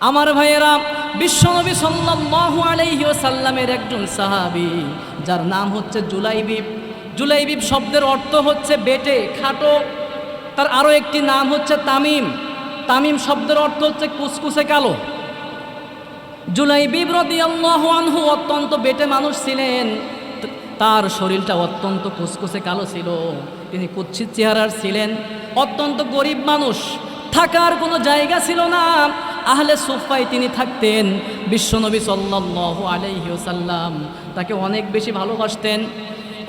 আমার ভাইয়েরা, বিশ্বনবী সাল্লাল্লাহু আলাইহি ওয়াসাল্লামের একজন সাহাবী যার নাম হচ্ছে জুলাইবিব। জুলাইবিব শব্দের অর্থ হচ্ছে বেটে, খাটো। তার আরও একটি নাম হচ্ছে তামিম। তামিম শব্দের অর্থ হচ্ছে কুচকুচে কালো। জুলাইবিব রাদিয়াল্লাহু আনহু অত্যন্ত বেটে মানুষ ছিলেন। তার শরীরটা অত্যন্ত কুচকুচে কালো ছিল। তিনি কুৎসিত চেহারার ছিলেন, অত্যন্ত গরিব মানুষ। থাকার কোনো জায়গা ছিল না। আহলে সুফায় তিনি থাকতেন। বিশ্বনবী সাল্লাল্লাহু আলাইহি ওয়াসাল্লাম তাকে অনেক বেশি ভালোবাসতেন।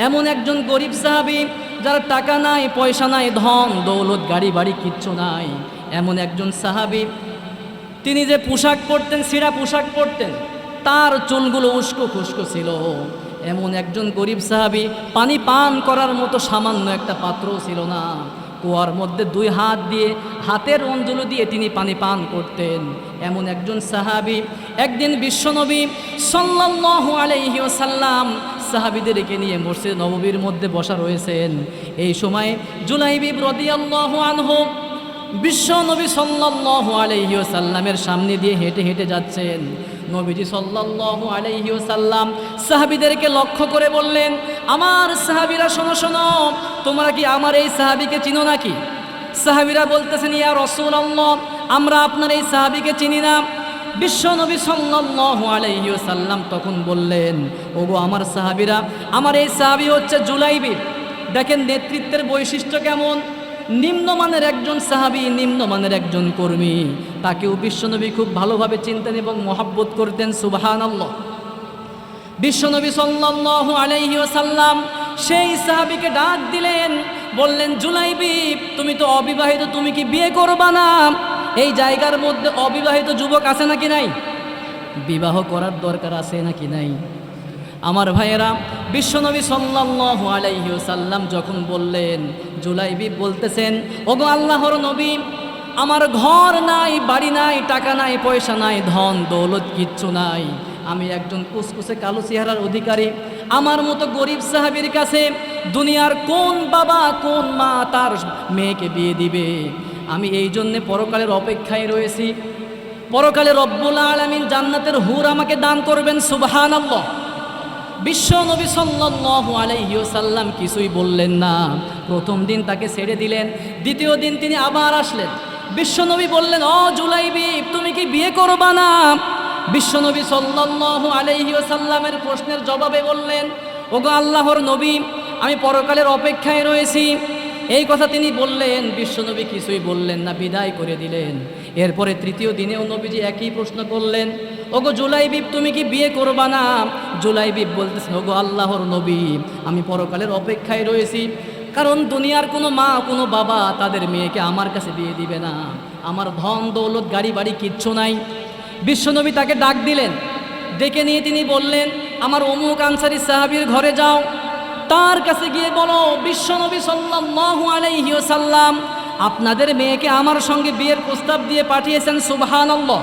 এমন একজন গরিব সাহাবী, যার টাকা নাই, পয়সা নাই, ধন দৌলত, গাড়ি বাড়ি কিচ্ছু নাই, এমন একজন সাহাবী। তিনি যে পোশাক পরতেন, ছিঁড়া পোশাক পরতেন, তার চুলগুলো উস্কো খুস্কো ছিল। এমন একজন গরিব সাহাবী, পানি পান করার মতো সামান্য একটা পাত্রও ছিল না। কুয়ার মধ্যে দুই হাত দিয়ে, হাতের অঞ্জলি দিয়ে তিনি পানি পান করতেন। এমন একজন সাহাবী। একদিন বিশ্বনবী সাল্লাল্লাহু আলাইহি ওয়াসাল্লাম সাহাবীদেরকে নিয়ে মসজিদ নববীর মধ্যে বসা রয়েছেন। এই সময় জুলাইবিব রাদিয়াল্লাহু আনহু বিশ্বনবী সাল্লাল্লাহু আলাইহি ওয়াসাল্লামের সামনে দিয়ে হেঁটে হেঁটে যাচ্ছেন। নবীজি সাল্লাল্লাহু আলাইহি ওয়াসাল্লাম সাহাবীদেরকে লক্ষ্য করে বললেন, আমার সাহাবীরা শোনো শোনো, তোমরা কি আমার এই সাহাবীকে চিনো নাকি? সাহাবীরা বলতেছেন, ইয়া রাসূলুল্লাহ, আমরা আপনার এই সাহাবীকে চিনি না। বিশ্বনবী সাল্লাল্লাহু আলাইহি ওয়াসাল্লাম তখন বললেন, ওগো আমার সাহাবীরা, আমার এই সাহাবী হচ্ছে জুলাইবিব। দেখেন নেতৃত্বের বৈশিষ্ট্য কেমন। নিম্নমানের একজন সাহাবী, নিম্নমানের একজন কর্মী, তাকেও বিশ্বনবী খুব ভালোভাবে চিনতেন এবং মহব্বত করতেন। সুবহানাল্লাহ। বিশ্বনবী সাল্লাল্লাহু আলাইহি ওয়াসাল্লাম সেই সাহাবীকে ডাক দিলেন, বললেন, জুলাইবিব, তুমি তো অবিবাহিত, তুমি কি বিয়ে করবা না? এই জায়গার মধ্যে অবিবাহিত যুবক আছে নাকি নাই? বিবাহ করার দরকার আছে নাকি নাই? আমার ভাইয়েরা, বিশ্বনবী সাল্লাল্লাহু আলাইহি ওয়াসাল্লাম যখন বললেন, জুলাইবিব বলতেছেন, ওগো আল্লাহর নবী, আমার ঘর নাই, বাড়ি নাই, টাকা নাই, পয়সা নাই, ধন দৌলত কিচ্ছু নাই। আমি একজন কুচকুচে কালো চেহারার অধিকারী। আমার মতো গরিব সাহাবীর কাছে দুনিয়ার কোন বাবা, কোন মা তার মেয়েকে বিয়ে দিবে? আমি এই জন্যে পরকালের অপেক্ষায় রয়েছি। পরকালে রব্বুল আলামিন জান্নাতের হুর আমাকে দান করবেন। সুবহানাল্লাহ। বিশ্বনবী সাল্লাল্লাহু আলাইহি ওয়াসাল্লাম কিছুই বললেন না। প্রথম দিন তাকে ছেড়ে দিলেন। দ্বিতীয় দিন তিনি আবার আসলেন। বিশ্বনবী বললেন, ও জুলাইবিব, তুমি কি বিয়ে করবা না? বিশ্বনবী সাল্লাল্লাহু আলাইহি ওয়াসাল্লামের প্রশ্নের জবাবে বললেন, ওগো আল্লাহর নবী, আমি পরকালের অপেক্ষায় রয়েছি। এই কথা তিনি বললেন। বিশ্বনবী কিছুই বললেন না, বিদায় করে দিলেন। এরপরে তৃতীয় দিনেও নবীজি একই প্রশ্ন করলেন, ওগো জুলাইবিব, তুমি কি বিয়ে করবা না? জুলাইবিব বলতেছেন, ওগো আল্লাহর নবী, আমি পরকালের অপেক্ষায় রয়েছি। কারণ দুনিয়ার কোনো মা, কোনো বাবা তাদের মেয়েকে আমার কাছে বিয়ে দিবে না। আমার ধন দৌলত, গাড়ি বাড়ি কিচ্ছু নাই। বিশ্বনবী তাকে ডাক দিলেন। ডেকে নিয়ে তিনি বললেন, আমার অমুক আনসারী সাহাবীর ঘরে যাও, তার কাছে গিয়ে বলো, বিশ্বনবী সাল্লাল্লাহু আলাইহি ওয়াসাল্লাম আপনাদের মেয়েকে আমার সঙ্গে বিয়ের প্রস্তাব দিয়ে পাঠিয়েছেন। সুবহানাল্লাহ।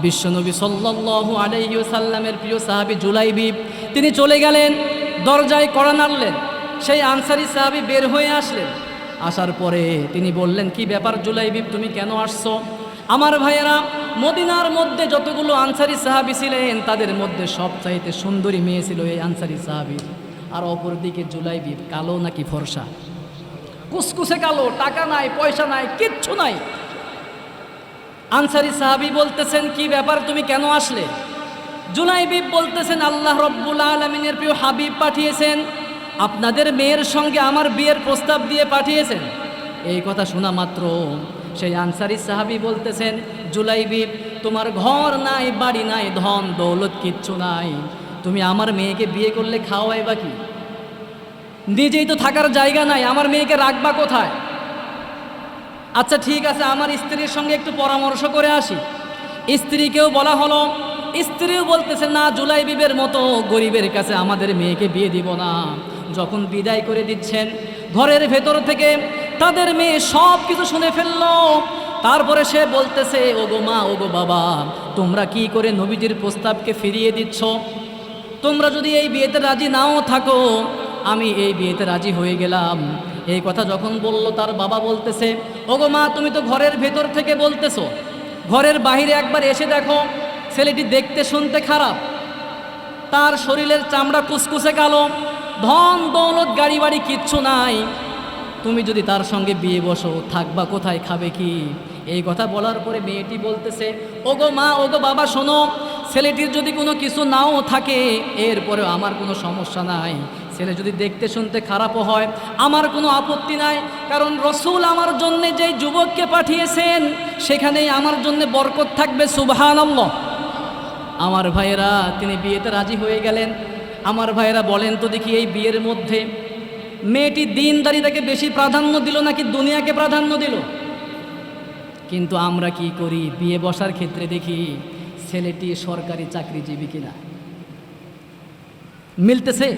বিশ্বনবী সাল্লাল্লাহু আলাইহি ওয়াসাল্লামের প্রিয় সাহাবী জুলাইবিব, তিনি চলে গেলেন, দরজায় কড়া নাড়লেন। সেই আনসারী সাহাবী বের হয়ে আসলেন। আসার পরে তিনি বললেন, কি ব্যাপার জুলাইবিব, তুমি কেন আসছো? আমার ভাইয়েরা, মদিনার মধ্যে যতগুলো আনসারী সাহাবী ছিলেন, তাদের মধ্যে সবচাইতে সুন্দরী মেয়ে ছিল এই আনসারী সাহাবী। আর অপরদিকে জুলাইবিব কালো নাকি ফর্সা? কুচকুচে কালো, টাকা নাই, পয়সা নাই, কিচ্ছু নাই। আনসারী সাহাবী বলতেছেন, কি ব্যাপার, তুমি কেন আসলে? জুলাইবিব বলতেছেন, আল্লাহ রব্বুল আলামিনের প্রিয় হাবিব পাঠিয়েছেন, আপনাদের মেয়ের সঙ্গে আমার বিয়ের প্রস্তাব দিয়ে পাঠিয়েছেন। এই কথা শোনা মাত্র সেই আনসারী সাহাবী বলতেছেন, জুলাইবিব, তোমার ঘর নাই, বাড়ি নাই, ধন দৌলত কিচ্ছু নাই, তুমি আমার মেয়েকে বিয়ে করলে খাওয়াইবা কি? নিজেই তো থাকার জায়গা নাই, আমার মেয়েকে রাখবা কোথায়? আচ্ছা ঠিক আছে, আমার স্ত্রীর সঙ্গে একটু পরামর্শ করে আসি। স্ত্রীকেও বলা হলো। স্ত্রীও বলতেছে, না, জুলাইবিবের মতো গরিবের কাছে আমাদের মেয়েকে বিয়ে দিব না। যখন বিদায় করে দিচ্ছেন, ঘরের ভেতর থেকে তাদের মেয়ে সব কিছু শুনে ফেললো। তারপরে সে বলতেছে, ওগো মা, ওগো বাবা, তোমরা কি করে নবীজির প্রস্তাবকে ফিরিয়ে দিচ্ছ? তোমরা যদি এই বিয়েতে রাজি নাও থাকো, আমি এই বিয়েতে রাজি হয়ে গেলাম। এই কথা যখন বলল, তার বাবা বলতেছে, ওগো মা, তুমি তো ঘরের ভেতর থেকে বলতেছো ঘরের বাইরে একবার এসে দেখো ছেলেটি দেখতে শুনতে খারাপ, তার শরীরের চামড়া কুচকুচে কালো, ধন দৌলত গাড়ি বাড়ি কিচ্ছু নাই। তুমি যদি তার সঙ্গে বিয়ে বসো, থাকবা কোথায়, খাবে কি? এই কথা বলার পরে মেয়েটি বলতেছে, ওগো মা, ওগো বাবা, শোনো, ছেলেটির যদি কোনো কিছু নাও থাকে এরপরেও আমার কোনো সমস্যা নাই। ছেলে যদি দেখতে শুনতে খারাপও হয় আমার কোনো আপত্তি নাই, কারণ রসুল আমার জন্য যেই যুবককে পাঠিয়েছেন সেখানেই আমার জন্য বরকত থাকবে। সুবহানাল্লাহ। আমার ভাইয়েরা, তিনি বিয়েতে রাজি হয়ে গেলেন। আমার ভাইয়েরা বলেন তো দেখি, এই বিয়ের মধ্যে মেয়েটি দিনদারিতাকে বেশি প্রাধান্য দিল নাকি দুনিয়াকে প্রাধান্য দিল? কিন্তু আমরা কি করি, বিয়ে বসার ক্ষেত্রে দেখি ছেলেটি সরকারি চাকরিজীবী কিনা, মিলতেছে?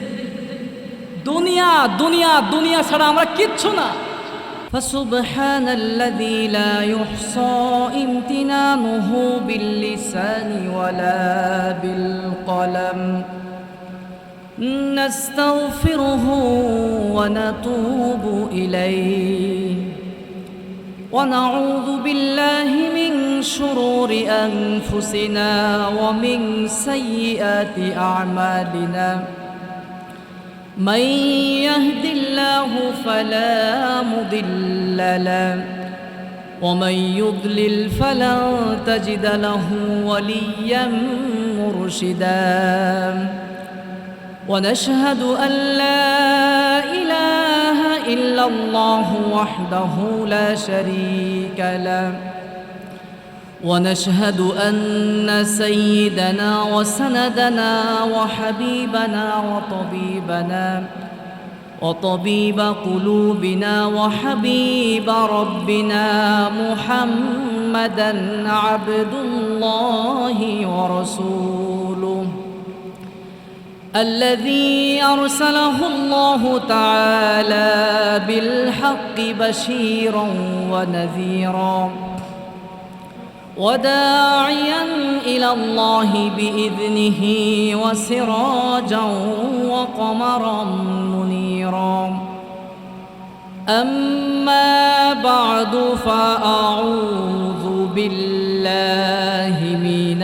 দুনিয়া দুনিয়া দুনিয়া ছাড়া আমরা কিচ্ছু না। فسبحان الذي لا يحصى امتنانه باللسان ولا بالقلم نستغفره ونتوب إليه ونعوذ بالله من شرور أنفسنا ومن سيئات أعمالنا من يهد الله فلا مضل له ومن يضلل فلن تجد له وليا مرشدا ونشهد أن لا إله إلا الله وحده لا شريك له ونشهد أن سيدنا وسندنا وحبيبنا وطبيب قلوبنا وحبيب ربنا محمدا عبد الله ورسوله الذي أرسله الله تعالى بالحق بشيرا ونذيرا وداعيا إلى الله بإذنه وسراجا وقمرا منيرا أما بعد فأعوذ بالله من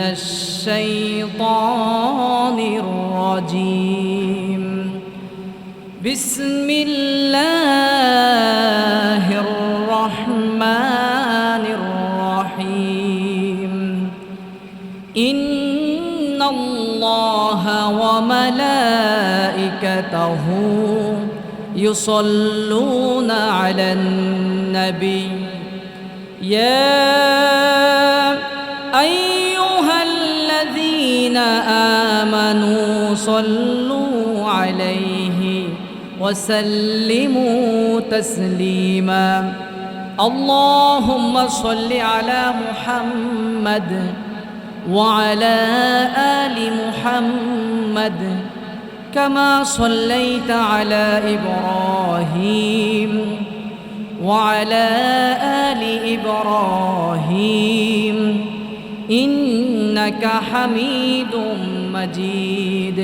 الشيطان الرجيم بسم الله الرحمن الرحيم إن الله وملائكته يصلون على النبي يا أيها الذين آمنوا صلوا عليه وسلموا تسليما اللهم صل على محمد وعلى آل محمد كما صليت على إبراهيم وعلى آل إبراهيم إنك حميد مجيد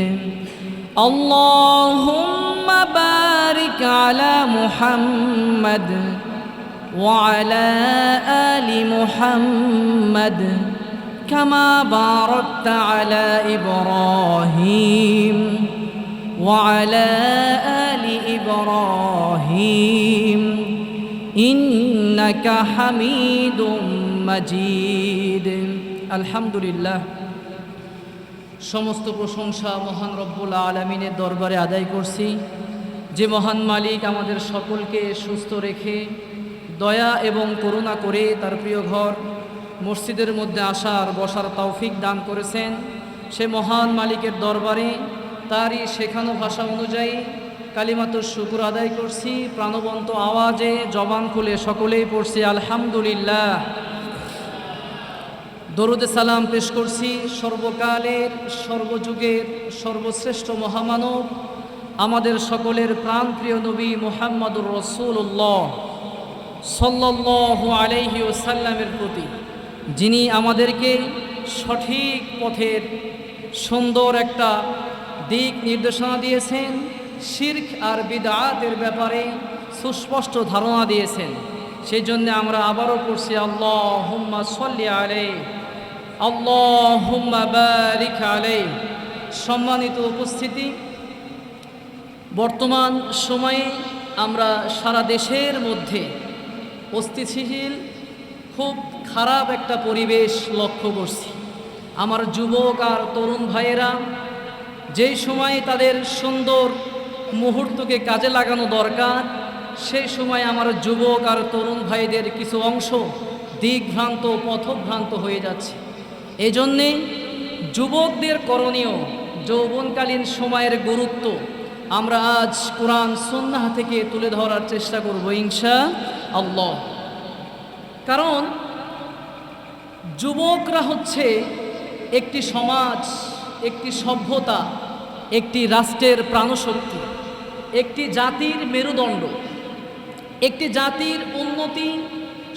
اللهم بارك على محمد وعلى آل محمد كما باركت على إبراهيم وعلى آل إبراهيم إنك حميد مجيد الحمد لله সমস্ত প্রশংসা মহান রব্বুল আলামিনের দরবারে আদায় করছি, যে মহান মালিক আমাদের সকলকে সুস্থ রেখে দয়া এবং করুণা করে তার প্রিয় ঘর মসজিদের মধ্যে আসার বসার তৌফিক দান করেছেন। সে মহান মালিকের দরবারে তারই শেখানো ভাষা অনুযায়ী কালিমাতুশ শুকর আদায় করছি। প্রাণবন্ত আওয়াজে জবান খুলে সকলেই পড়ছি আলহামদুলিল্লাহ। দরুদে সালাম পেশ করছি সর্বকালের সর্বযুগের সর্বশ্রেষ্ঠ মহামানব আমাদের সকলের প্রাণপ্রিয় নবী মুহাম্মদুর রাসূলুল্লাহ সাল্লাল্লাহু আলাইহি ওয়াসাল্লামের প্রতি, যিনি আমাদেরকে সঠিক পথের সুন্দর একটা দিক নির্দেশনা দিয়েছেন, শিরক আর বিদআতের ব্যাপারে সুস্পষ্ট ধারণা দিয়েছেন। সেই জন্য আমরা আবারও পড়ছি আল্লাহুম্মা সাল্লি আলাইহি, আল্লাহুম্মা বারিক আলাইহি। সম্মানিত উপস্থিতি, বর্তমান সময়ে আমরা সারা দেশের মধ্যে অস্থিতিশীল খুব খারাপ একটা পরিবেশ লক্ষ্য করছি। আমার যুবক আর তরুণ ভাইয়েরা যেই সময় তাদের সুন্দর মুহূর্তকে কাজে লাগানো দরকার, সেই সময় আমার যুবক আর তরুণ ভাইদের কিছু অংশ দিকভ্রান্ত পথভ্রান্ত হয়ে যাচ্ছে। এই জন্যে যুবকদের করণীয়, যৌবনকালীন সময়ের গুরুত্ব আমরা আজ কোরআন সুন্নাহ থেকে তুলে ধরার চেষ্টা করব ইনশাআল্লাহ। কারণ যুবকরা হচ্ছে একটি সমাজ, একটি সভ্যতা, একটি রাষ্ট্রের প্রাণশক্তি, একটি জাতির মেরুদণ্ড। একটি জাতির উন্নতি,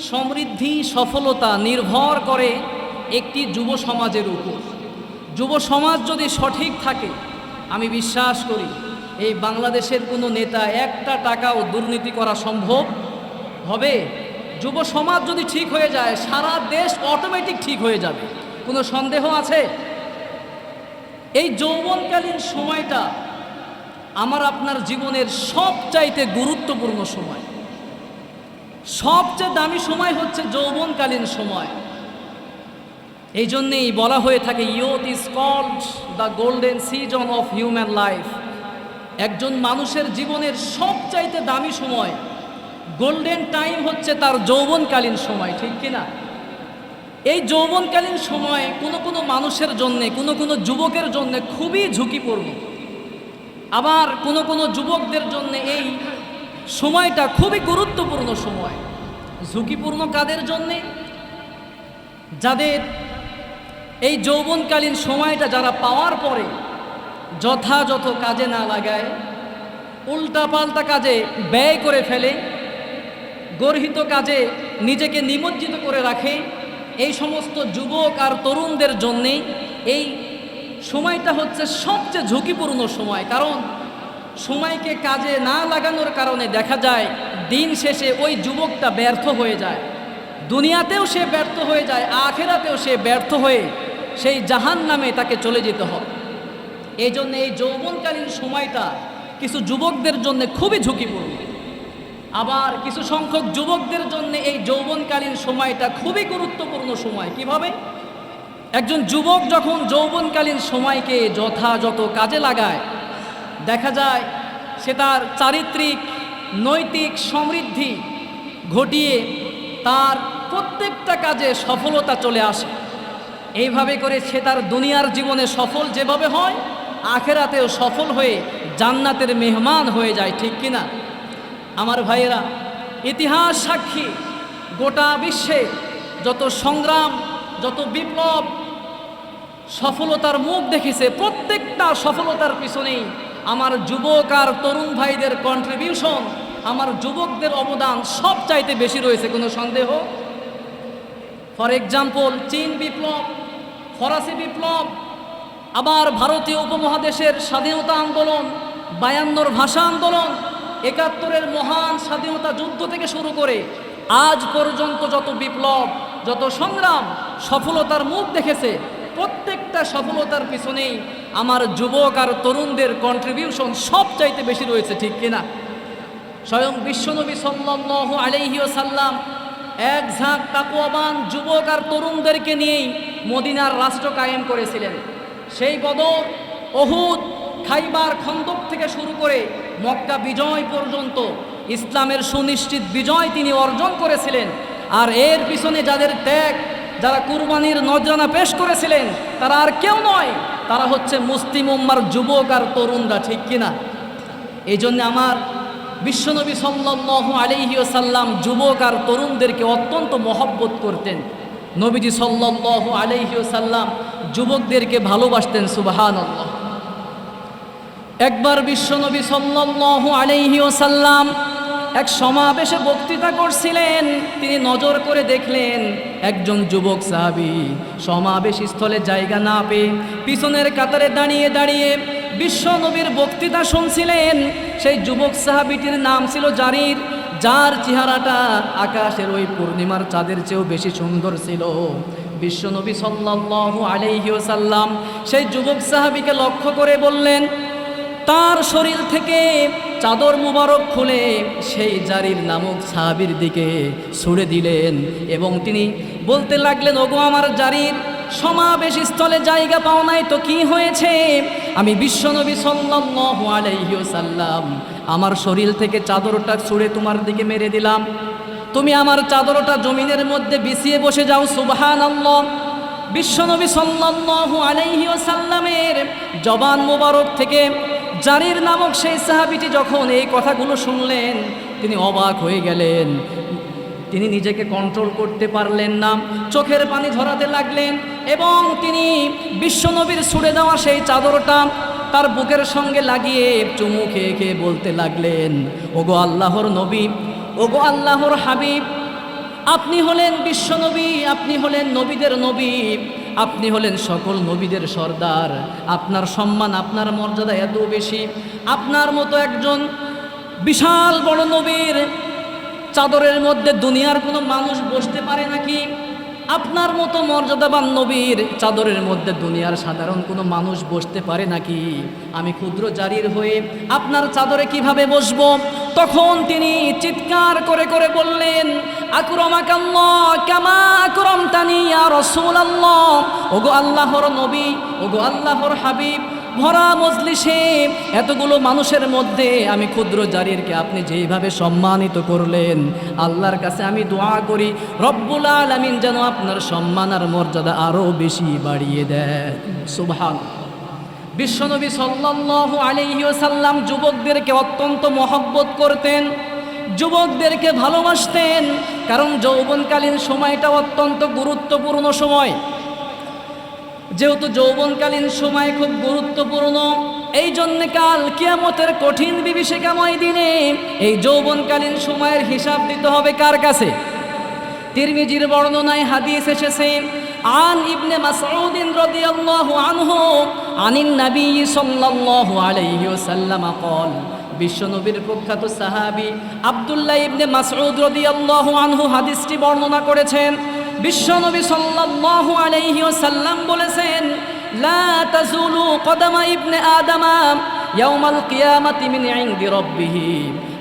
সমৃদ্ধি, সফলতা নির্ভর করে একটি যুব সমাজের উপর। যুব সমাজ যদি সঠিক থাকে, আমি বিশ্বাস করি এই বাংলাদেশের কোনো নেতা একটা টাকাও দুর্নীতি করা সম্ভব হবে। যুব সমাজ যদি ঠিক হয়ে যায়, সারা দেশ অটোমেটিক ঠিক হয়ে যাবে, কোনো সন্দেহ আছে? এই যৌবনকালীন সময়টা আমার আপনার জীবনের সবচাইতে গুরুত্বপূর্ণ সময়। সবচেয়ে দামি সময় হচ্ছে যৌবনকালীন সময়। এই জন্যেই বলা হয়ে থাকে youth is called the golden season of human life. একজন মানুষের জীবনের সবচাইতে দামি সময়, গোল্ডেন টাইম হচ্ছে তার যৌবনকালীন সময়, ঠিক কিনা? এই যৌবনকালীন সময় কোনো মানুষের জন্যে, কোনো যুবকের জন্যে খুবই ঝুঁকিপূর্ণ। আবার কোনো যুবকদের জন্যে এই সময়টা খুবই গুরুত্বপূর্ণ সময়। ঝুঁকিপূর্ণ কাদের জন্যে? যাদের এই যৌবনকালীন সময়টা যারা পাওয়ার পরে যথাযথ কাজে না লাগায়, উল্টাপাল্টা কাজে ব্যয় করে ফেলে, গর্হিত কাজে নিজেকে নিমজ্জিত করে রাখে, এই সমস্ত যুবক আর তরুণদের জন্যে এই সময়টা হচ্ছে সবচেয়ে ঝুঁকিপূর্ণ সময়। কারণ সময়কে কাজে না লাগানোর কারণে দেখা যায় দিন শেষে ওই যুবকটা ব্যর্থ হয়ে যায়। দুনিয়াতেও সে ব্যর্থ হয়ে যায়, আখেরাতেও সে ব্যর্থ হয়ে সেই জাহান্নামে তাকে চলে যেতে হয়। এই জন্য এই যৌবনকালীন সময়টা কিছু যুবকদের জন্য খুবই ঝুঁকিপূর্ণ। আবার কিছু সংখ্যক যুবকদের জন্য এই যৌবনকালীন সময়টা খুবই গুরুত্বপূর্ণ সময়। কিভাবে? একজন যুবক যখন যৌবনকালীন সময়কে যথাযথ কাজে লাগায়, দেখা যায় সে তার চারিত্রিক নৈতিক সমৃদ্ধি ঘটিয়ে তার প্রত্যেকটা কাজে সফলতা চলে আসে। এইভাবে করে সে তার দুনিয়ার জীবনে সফল যেভাবে হয়, আখেরাতেও সফল হয়ে জান্নাতের মেহমান হয়ে যায়, ঠিক কিনা? আমার ভাইয়েরা, ইতিহাস সাক্ষী, গোটা বিশ্বে যত সংগ্রাম, যত বিপ্লব সফলতার মুখ দেখেছে, প্রত্যেকটা সফলতার পিছনেই আমার যুবক আর তরুণ ভাইদের কন্ট্রিবিউশন, আমার যুবকদের অবদান সবচাইতে বেশি রয়েছে, কোনো সন্দেহ? ফর এক্সাম্পল, চীন বিপ্লব, ফরাসি বিপ্লব, আবার ভারতীয় উপমহাদেশের স্বাধীনতা আন্দোলন, 52 ভাষা আন্দোলন, 71-এর মহান স্বাধীনতা যুদ্ধ থেকে শুরু করে আজ পর্যন্ত যত বিপ্লব, যত সংগ্রাম সফলতার মুখ দেখেছে, প্রত্যেকটা সফলতার পিছনেই আমার যুবক আর তরুণদের কন্ট্রিবিউশন সবচাইতে বেশি রয়েছে, ঠিক কিনা? স্বয়ং বিশ্বনবী সাল্লাল্লাহু আলাইহি ওয়াসাল্লাম এক ঝাঁক তাকওয়াবান যুবক আর তরুণদেরকে নিয়েই মদিনার রাষ্ট্র কায়েম করেছিলেন। সেই বদর, উহুদ, খাইবার, খন্দক থেকে শুরু করে মক্কা বিজয় পর্যন্ত ইসলামের সুনিশ্চিত বিজয় তিনি অর্জন করেছিলেন। আর এর পিছনে যাদের ত্যাগ, যারা কুরবানির নজরানা পেশ করেছিলেন, তারা আর কেউ নয়, তারা হচ্ছে মুসলিম উম্মার যুবক আর তরুণরা, ঠিক কিনা? এই জন্য আমার বিশ্বনবী সাল্লাল্লাহু আলাইহি ওয়াসাল্লাম যুবক আর তরুণদেরকে অত্যন্ত মহব্বত করতেন। নবীজি সাল্লাল্লাহু আলাইহি ওয়াসাল্লাম যুবকদেরকে ভালোবাসতেন, সুবহানাল্লাহ। একবার বিশ্বনবী সাল্লাল্লাহু আলাইহি ওয়াসাল্লাম এক সমাবেশে বক্তৃতা করছিলেন। তিনি নজর করে দেখলেন একজন যুবক সাহাবী সমাবেশ স্থলে জায়গা না পেয়ে পিছনের কাতারে দাঁড়িয়ে দাঁড়িয়ে বিশ্বনবীর বক্তৃতা শুনছিলেন। সেই যুবক সাহাবীটির নাম ছিল জারির। যার চেহারাটা আকাশের ওই পূর্ণিমার চাঁদের চেয়েও বেশি সুন্দর ছিল। বিশ্বনবী সাল্লাল্লাহু আলাইহি ওয়াসাল্লাম সেই যুবক সাহাবীকে লক্ষ্য করে বললেন, তার শরীর থেকে চাদর মুবারক খুলে সেই জারির নামক সাহাবীর দিকে ছুড়ে দিলেন এবং তিনি বলতে লাগলেন, ওগো আমার জারির, সমাবেশ স্থলে জায়গা পাও নাই তো কি হয়েছে? আমি বিশ্বনবী সাল্লাল্লাহু আলাইহি ওয়াসাল্লাম আমার শরীর থেকে চাদরটা ছুঁড়ে তোমার দিকে মেরে দিলাম, তুমি আমার চাদরটা জমিনের মধ্যে বিছিয়ে বসে যাও। সুবহানাল্লাহ। বিশ্বনবী সাল্লাল্লাহু আলাইহি ওয়াসাল্লামের জবান মোবারক থেকে জারির নামক সেই সাহাবীটি যখন এই কথাগুলো শুনলেন, তিনি অবাক হয়ে গেলেন। তিনি নিজেকে কন্ট্রোল করতে পারলেন না, চোখের পানি ঝরাতে লাগলেন এবং তিনি বিশ্বনবীর ছুঁড়ে দেওয়া সেই চাদরটা তার বুকের সঙ্গে লাগিয়ে চুমু খেয়ে খেয়ে বলতে লাগলেন, ওগো আল্লাহর নবী, ওগো আল্লাহর হাবিব, আপনি হলেন বিশ্বনবী, আপনি হলেন নবীদের নবী, আপনি হলেন সকল নবীদের সর্দার, আপনার সম্মান, আপনার মর্যাদা এত বেশি, আপনার মতো একজন বিশাল বড় নবীর চাদরের মধ্যে দুনিয়ার কোনো মানুষ বসতে পারে নাকি? আপনার মতো মর্যাদাবান নবীর চাদরের মধ্যে দুনিয়ার সাধারণ কোনো মানুষ বসতে পারে নাকি? আমি ক্ষুদ্র জারির হয়ে আপনার চাদরে কিভাবে বসবো? তখন তিনি চিৎকার করে করে বললেন, আকরামাকাল্লাহ কামা আকরামতানি ইয়া রাসূলুল্লাহ। ওগো আল্লাহর নবী, ওগো আল্লাহর হাবিব, ভরা মজলিসে এতগুলো মানুষের মধ্যে আমি ক্ষুদ্র জারিরকে আপনি যেইভাবে সম্মানিত করলেন, আল্লাহর কাছে আমি দোয়া করি রব্বুল আলামিন যেন আপনার সম্মান আর মর্যাদা আরও বেশি বাড়িয়ে দেয়। সুবহানাল্লাহ। বিশ্বনবী সাল্লাল্লাহু আলাইহি ওয়াসাল্লাম যুবকদেরকে অত্যন্ত মহব্বত করতেন, যুবকদেরকে ভালোবাসতেন, কারণ যৌবনকালীন সময়টা অত্যন্ত গুরুত্বপূর্ণ সময়। যেহেতু যৌবনকালীন সময় খুব গুরুত্বপূর্ণ, এই জন্যে কাল কিয়ামতের কঠিন বিভীষিকাময় দিনে এই যৌবনকালীন সময়ের হিসাব দিতে হবে কার কাছে? তিরমিজির বর্ণনায় হাদিস এসেছে, আন ইবনে মাসউদ রাদিয়াল্লাহু আনহু আনিন নবী সাল্লাল্লাহু আলাইহি ওয়াসাল্লাম قال, বিশ্বনবীর প্রখ্যাত সাহাবী আব্দুল্লাহ ইবনে মাসউদ রাদিয়াল্লাহু আনহু হাদিসটি বর্ণনা করেছেন। বিশ্বনবী সাল্লাল্লাহু আলাইহি ওয়াসাল্লাম বলেছেন, লা তাজুলু কদামা ইবনে আদামা ইয়াউমাল কিয়ামাতি মিন ইনদি রাব্বিহি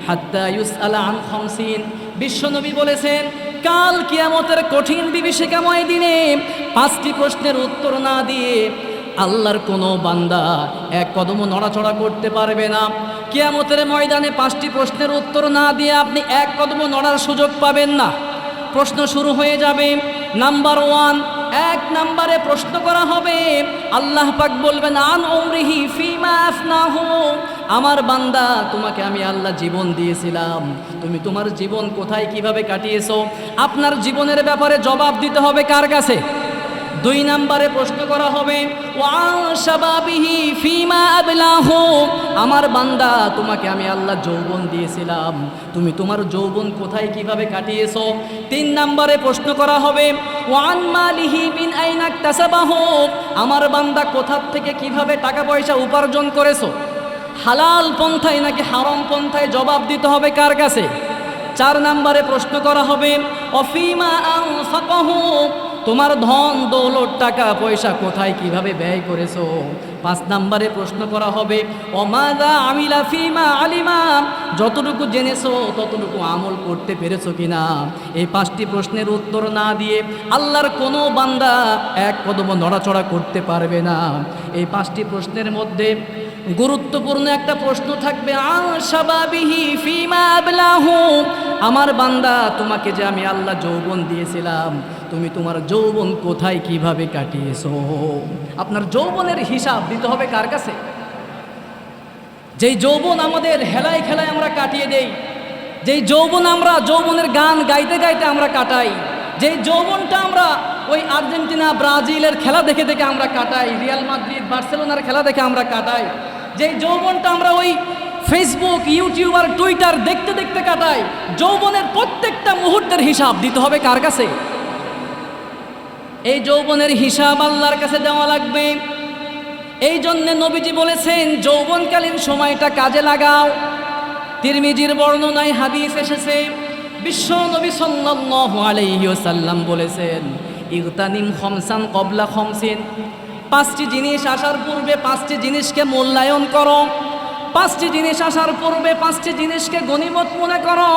হাত্তা ইউসআলা আন 50। বিশ্বনবী বলেছেন, কাল কিয়ামতের কঠিন বিভীষিকাময় দিনে 5টি প্রশ্নের উত্তর না দিয়ে আল্লাহর কোনো বান্দা এক কদমও নড়াচড়া করতে পারবে না। কিয়ামতের ময়দানে 5টি প্রশ্নের উত্তর না দিয়ে আপনি এক কদমও নড়ার সুযোগ পাবেন না। প্রশ্ন শুরু হয়ে যাবে। নাম্বার 1, 1 নম্বরে প্রশ্ন করা হবে, আল্লাহ পাক বলবেন, আন উমরিহি ফিমা আফনাহু, আমার বান্দা তোমাকে আমি আল্লাহ জীবন দিয়েছিলাম, তুমি তোমার জীবন কোথায় কিভাবে কাটিয়েছো? আপনার জীবনের ব্যাপারে জবাব দিতে হবে কার কাছে? 2 নম্বরে প্রশ্ন করা হবে, ওয়ান শাবাবিহি ফিমা আবলাহু, আমার বান্দা তোমাকে আমি আল্লাহ যৌবন দিয়েছিলাম, তুমি তোমার যৌবন কোথায় কিভাবে কাটিয়েছো? 3 নম্বরে প্রশ্ন করা হবে, ওয়ান মালিহি মিন আইনা ইকতাসাবাহু, আমার বান্দা কোথা থেকে কিভাবে টাকা পয়সা উপার্জন করেছো? হালাল পন্থায় নাকি হারাম পন্থায়? জবাব দিতে হবে কার কাছে? 4 নম্বরে প্রশ্ন করা হবে, অফিমা আনফাকাহু, তোমার ধন দৌলত টাকা পয়সা কোথায় কিভাবে ব্যয় করেছো? 5 নম্বরে প্রশ্ন করা হবে, ওমাযা আমিলা ফিমা আলিমা, যতটুকু জেনেছো ততটুকু আমল করতে পেরেছো কিনা? এই 5টি প্রশ্নের উত্তর না দিয়ে আল্লাহর কোনো বান্দা এক কদমও নড়াচড়া করতে পারবে না। এই 5টি প্রশ্নের মধ্যে গুরুত্বপূর্ণ একটা প্রশ্ন থাকবে, আন শাবাবিহি ফিমা আবলাহু, আমার বান্দা তোমাকে যে আমি আল্লাহ যৌবন দিয়েছিলাম, তুমি তোমার যৌবন কোথায় কিভাবে কাটিয়েছো? আপনার যৌবনের হিসাব দিতে হবে কার কাছে? যেই যৌবন আমাদের হেলায় খেলায় আমরা কাটিয়ে দেই, যেই যৌবন আমরা যৌবনের গান গাইতে গাইতে আমরা কাটাই, যেই যৌবনটা আমরা ওই আর্জেন্টিনা ব্রাজিলের খেলা দেখে দেখে আমরা কাটাই, রিয়াল মাদ্রিদ বার্সেলোনার খেলা দেখে আমরা কাটাই, যেই যৌবনটা আমরা ওই ফেসবুক ইউটিউব আর টুইটার দেখতে দেখতে কাটাই, যৌবনের প্রত্যেকটা মুহূর্তের হিসাব দিতে হবে কার কাছে? এই যৌবনের হিসাব আল্লাহর কাছে দেওয়া লাগবে। এই জন্যে নবীজি বলেছেন, যৌবনকালীন সময়টা কাজে লাগাও। তিরমিজির বর্ণনায় হাদিস এসেছে, বিশ্ব নবী সাল্লাল্লাহু আলাইহি ওয়াসাল্লাম বলেছেন, ইগতানিম খমসান কবলা খমসিন, পাঁচটি জিনিস আসার পূর্বে পাঁচটি জিনিসকে মূল্যায়ন করো, পাঁচটি জিনিস আসার পূর্বে পাঁচটি জিনিসকে গনিমত মনে করো।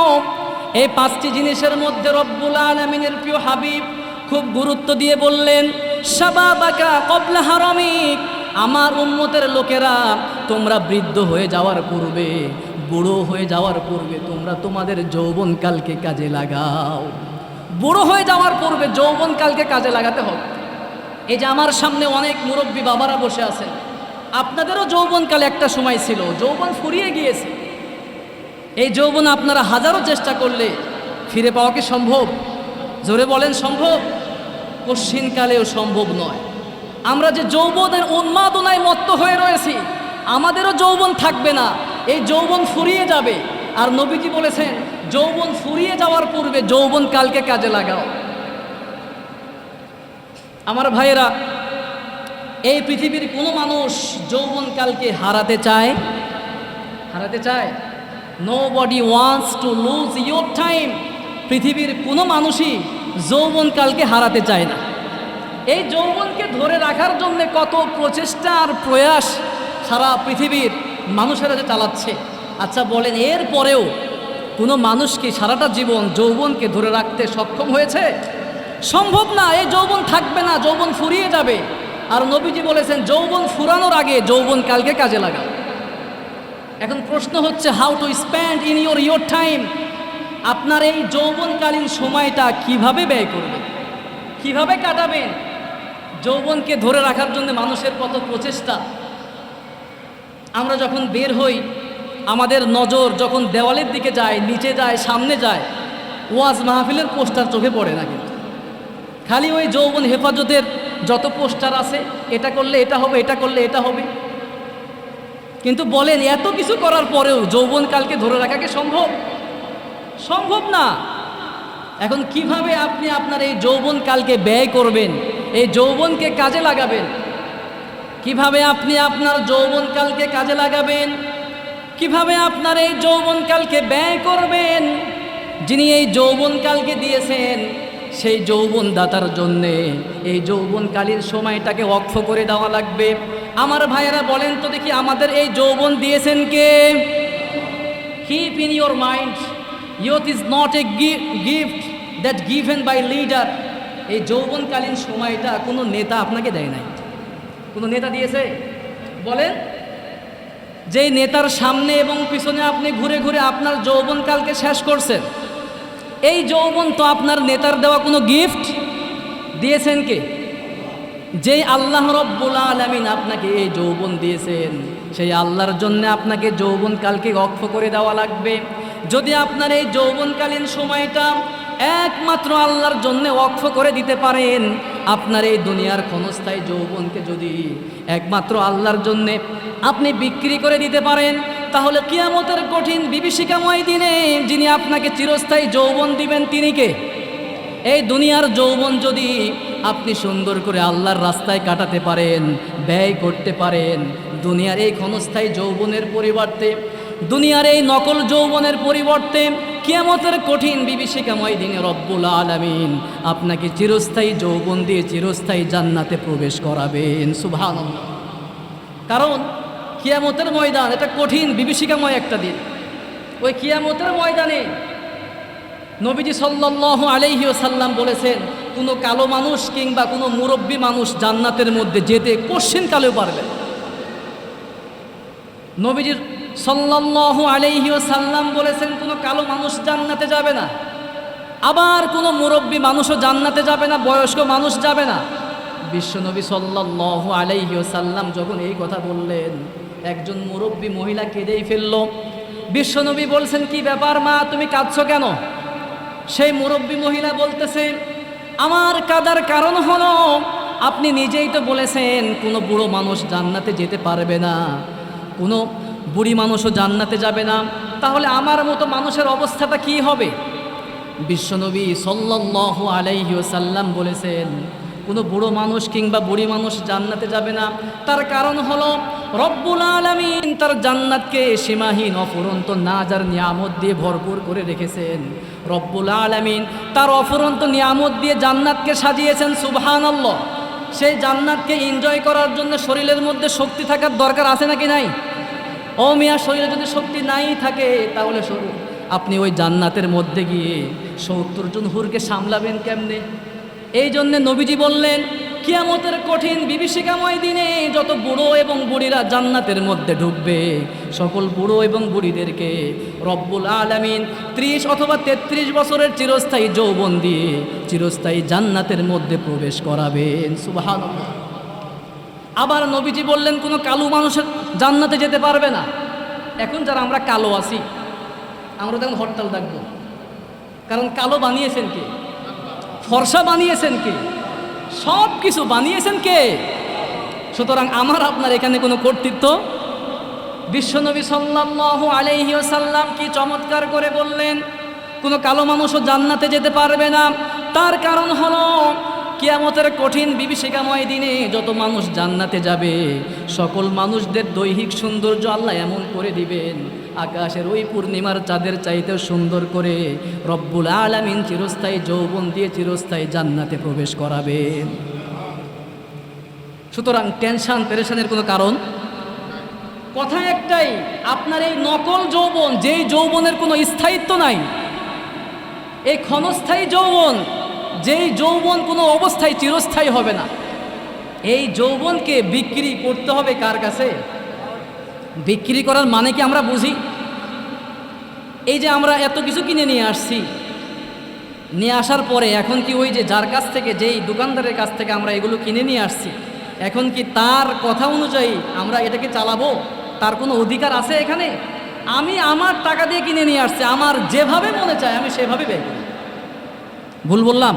এই পাঁচটি জিনিসের মধ্যে রব্বুল আলামিনের প্রিয় হাবিব খুব গুরুত্ব দিয়ে বললেন, শাবাবাকা কবলা হারামিক, আমার উম্মতের লোকেরা তোমরা বৃদ্ধ হয়ে যাওয়ার পূর্বে, বুড়ো হয়ে যাওয়ার পূর্বে তোমরা তোমাদের যৌবনকালকে কাজে লাগাও। বুড়ো হয়ে যাওয়ার পূর্বে যৌবনকালকে কাজে লাগাতে হবে। এই যে আমার সামনে অনেক মুরব্বী বাবারা বসে আছেন, আপনাদেরও যৌবনকালে একটা সময় ছিল, যৌবন ফুরিয়ে গিয়েছে। এই যৌবন আপনারা হাজারো চেষ্টা করলে ফিরে পাওয়া কি সম্ভব? জোরে বলেন সম্ভব? কঠিনকালেও সম্ভব নয়। আমরা যে যৌবনের উন্মাদনায় মত্ত হয়ে রয়েছি, আমাদেরও যৌবন থাকবে না, এই যৌবন ফুরিয়ে যাবে। আর নবীজি বলেছেন, যৌবন ফুরিয়ে যাওয়ার পূর্বে যৌবনকালকে কাজে লাগাও। আমার ভাইয়েরা, এই পৃথিবীর কোনো মানুষ যৌবনকালকে হারাতে চায়? Nobody wants to lose your time. পৃথিবীর কোনো মানুষই যৌবনকালকে হারাতে চায় না। এই যৌবনকে ধরে রাখার জন্য কত প্রচেষ্টা আর প্রয়াস সারা পৃথিবীর মানুষেরা যে চালাচ্ছে। আচ্ছা বলেন, এর পরেও কোনো মানুষ কি সারাটা জীবন যৌবনকে ধরে রাখতে সক্ষম হয়েছে? সম্ভব না। এই যৌবন থাকবে না, যৌবন ফুরিয়ে যাবে। আর নবীজি বলেছেন, যৌবন ফুরানোর আগে যৌবনকালকে কাজে লাগাও। এখন প্রশ্ন হচ্ছে, how to spend in your time. আপনার এই যৌবনকালীন সময়টা কিভাবে ব্যয় করবেন, কিভাবে কাটাবেন? যৌবনকে ধরে রাখার জন্য মানুষের কত প্রচেষ্টা। আমরা যখন বের হই, আমাদের নজর যখন দেওয়ালের দিকে যায়, নিচে যায়, সামনে যায়, ওয়াজ মাহফিলের পোস্টার চোখে পড়ে না, কিন্তু খালি ওই যৌবন হেফাজতের যত পোস্টার আছে, এটা করলে এটা হবে, এটা করলে এটা হবে। কিন্তু বলেন, এত কিছু করার পরেও যৌবনকালকে ধরে রাখা কি সম্ভব? সম্ভব না। এখন কিভাবে আপনি আপনার এই যৌবনকালকে ব্যয় করবেন, এই যৌবনকে কাজে লাগাবেন? কিভাবে আপনি আপনার যৌবনকালকে কাজে লাগাবেন? কিভাবে আপনার এই যৌবনকালকে ব্যয় করবেন? যিনি এই যৌবনকালকে দিয়েছেন, সেই যৌবনদাতার জন্যে এই যৌবনকালীন সময়টাকে ওয়াকফ করে দেওয়া লাগবে। আমার ভাইয়েরা বলেন তো দেখি, আমাদের এই যৌবন দিয়েছেন কে? Keep in your mind, youth is not a gift that given by leader. এই যৌবনকালীন সময়টা কোনো নেতা আপনাকে দেয় নাই। কোনো নেতা দিয়েছে? বলেন, যেই নেতার সামনে এবং পিছনে আপনি ঘুরে ঘুরে আপনার যৌবনকালকে শেষ করছেন, এই যৌবন তো আপনার নেতার দেওয়া কোনো গিফট। দিয়েছেন কে? যেই আল্লাহ রব্বুল আলামিন আপনাকে এই যৌবন দিয়েছেন, সেই আল্লাহর জন্য আপনাকে যৌবনকালকে ওয়াকফ করে দেওয়া লাগবে। যদি আপনার এই যৌবনকালীন সময়টা একমাত্র আল্লাহর জন্য ওয়াকফ করে দিতে পারেন, আপনার এই দুনিয়ার ক্ষণস্থায়ী যৌবনকে যদি একমাত্র আল্লাহর জন্যে আপনি বিক্রি করে দিতে পারেন, তাহলে কিয়ামতের কঠিন বিভীষিকাময় দিনে যিনি আপনাকে চিরস্থায়ী যৌবন দিবেন, তিনি কে? এই দুনিয়ার যৌবন যদি আপনি সুন্দর করে আল্লাহর রাস্তায় কাটাতে পারেন, ব্যয় করতে পারেন, দুনিয়ার এই ক্ষণস্থায়ী যৌবনের পরিবর্তে, দুনিয়ার এই নকল যৌবনের পরিবর্তে কিয়ামতের কঠিন বিভীষিকাময় দিনে রব্বুল আলামিন আপনাকে চিরস্থায়ী যৌবন দিয়ে চিরস্থায়ী জান্নাতে প্রবেশ করাবেন। সুবহানাল্লাহ। কারণ কিয়ামতের ময়দান এটা কঠিন বিভীষিকাময় একটা দিন। ওই কিয়ামতের ময়দানে নবীজি সাল্লাল্লাহু আলাইহি ওয়াসাল্লাম বলেছেন, কোনো কালো মানুষ কিংবা কোনো মুরব্বী মানুষ জান্নাতের মধ্যে যেতে কোশ্চিনকালেও পারবে না। নবীজি সাল্লাল্লাহু আলাইহি ওয়াসাল্লাম বলেছেন, কোনো কালো মানুষ জান্নাতে যাবে না, আবার কোনো মুরব্বী মানুষও জান্নাতে যাবে না, বয়স্ক মানুষ যাবে না। বিশ্বনবী সাল্লাল্লাহু আলাইহি ওয়াসাল্লাম যখন এই কথা বললেন, একজন মুরব্বী মহিলা কেঁদেই ফেলল। বিশ্বনবী বলছেন, কি ব্যাপার মা, তুমি কাঁদছো কেন? সেই মুরব্বী মহিলা বলতেছে, আমার কাঁদার কারণ হলো আপনি নিজেই তো বলেছেন কোনো বুড়ো মানুষ জান্নাতে যেতে পারবে না, কোনো বুড়ি মানুষও জান্নাতে যাবে না, তাহলে আমার মতো মানুষের অবস্থাটা কি হবে? বিশ্বনবী সাল্লাল্লাহু আলাইহি ওয়াসাল্লাম বলেছেন, কোনো বুড়ো মানুষ কিংবা বুড়ি মানুষ জান্নাতে যাবে না। তার কারণ হলো রব্বুল আলামিন তার জান্নাতকে সীমাহীন অফুরন্ত নাজার নিয়ামত দিয়ে ভরপুর করে রেখেছেন। রব্বুল আলামিন তার অফুরন্ত নিয়ামত দিয়ে জান্নাতকে সাজিয়েছেন। সুবহানাল্লাহ। সেই জান্নাতকে এনজয় করার জন্য শরীরের মধ্যে শক্তি থাকার দরকার আছে নাকি নাই? ও মিয়া, শরীরে যদি শক্তি নাই থাকে তাহলে আপনি ওই জান্নাতের মধ্যে গিয়ে ৭০ জন হুরকে সামলাবেন কেমনে? এই জন্যে নবীজি বললেন, কিয়ামতের কঠিন বিভীষিকাময় দিনে যত বুড়ো এবং বুড়িরা জান্নাতের মধ্যে ঢুকবে, সকল বুড়ো এবং বুড়িদেরকে রব্বুল আলামিন ৩০ অথবা ৩৩ বছরের চিরস্থায়ী যৌবন দিয়ে চিরস্থায়ী জান্নাতের মধ্যে প্রবেশ করাবেন। সুবহানাল্লাহ। আবার নবীজি বললেন, কোনো কালো মানুষের জান্নাতে যেতে পারবে না। এখন যারা আমরা কালো আছি, আমরা তখন হরতাল ডাকবো, কারণ কালো বানিয়েছেন কে? ফর্সা বানিয়েছেন কে? সব কিছু বানিয়েছেন কে? সুতরাং আমার আপনার এখানে কোনো কর্তৃত্ব? বিশ্বনবী সাল্লাল্লাহু আলাইহি ওয়াসাল্লাম কি চমৎকার করে বললেন, কোনো কালো মানুষও জান্নাতে যেতে পারবে না। তার কারণ হলো, কিয়ামতের কঠিন বিভীষিকাময় দিনে যত মানুষ জান্নাতে যাবে, সকল মানুষদের দৈহিক সৌন্দর্য আল্লাহ এমন করে দিবেন, আকাশের ওই পূর্ণিমার চাঁদের চাইতেও সুন্দর করে রব্বুল আলামিন চিরস্থায়ী যৌবন দিয়ে চিরস্থায়ী জান্নাতে প্রবেশ করাবেন। সুতরাং টেনশন পেরেশানের কোনো কারণ? কথা একটাই, আপনার এই নকল যৌবন, যেই যৌবনের কোনো স্থায়িত্ব নাই, এই ক্ষণস্থায়ী যৌবন, যেই যৌবন কোনো অবস্থায় চিরস্থায়ী হবে না, এই যৌবনকে বিক্রি করতে হবে কার কাছে? বিক্রি করার মানে কি আমরা বুঝি? এই যে আমরা এত কিছু কিনে নিয়ে আসছি, নিয়ে আসার পরে এখন কি ওই যে যার কাছ থেকে, যেই দোকানদারের কাছ থেকে আমরা এগুলো কিনে নিয়ে আসছি, এখন কি তার কথা অনুযায়ী আমরা এটাকে চালাবো? তার কোনো অধিকার আছে এখানে? আমি আমার টাকা দিয়ে কিনে নিয়ে আসছি, আমার যেভাবে মনে চায় আমি সেভাবে ব্যয় করি। ভুল বললাম?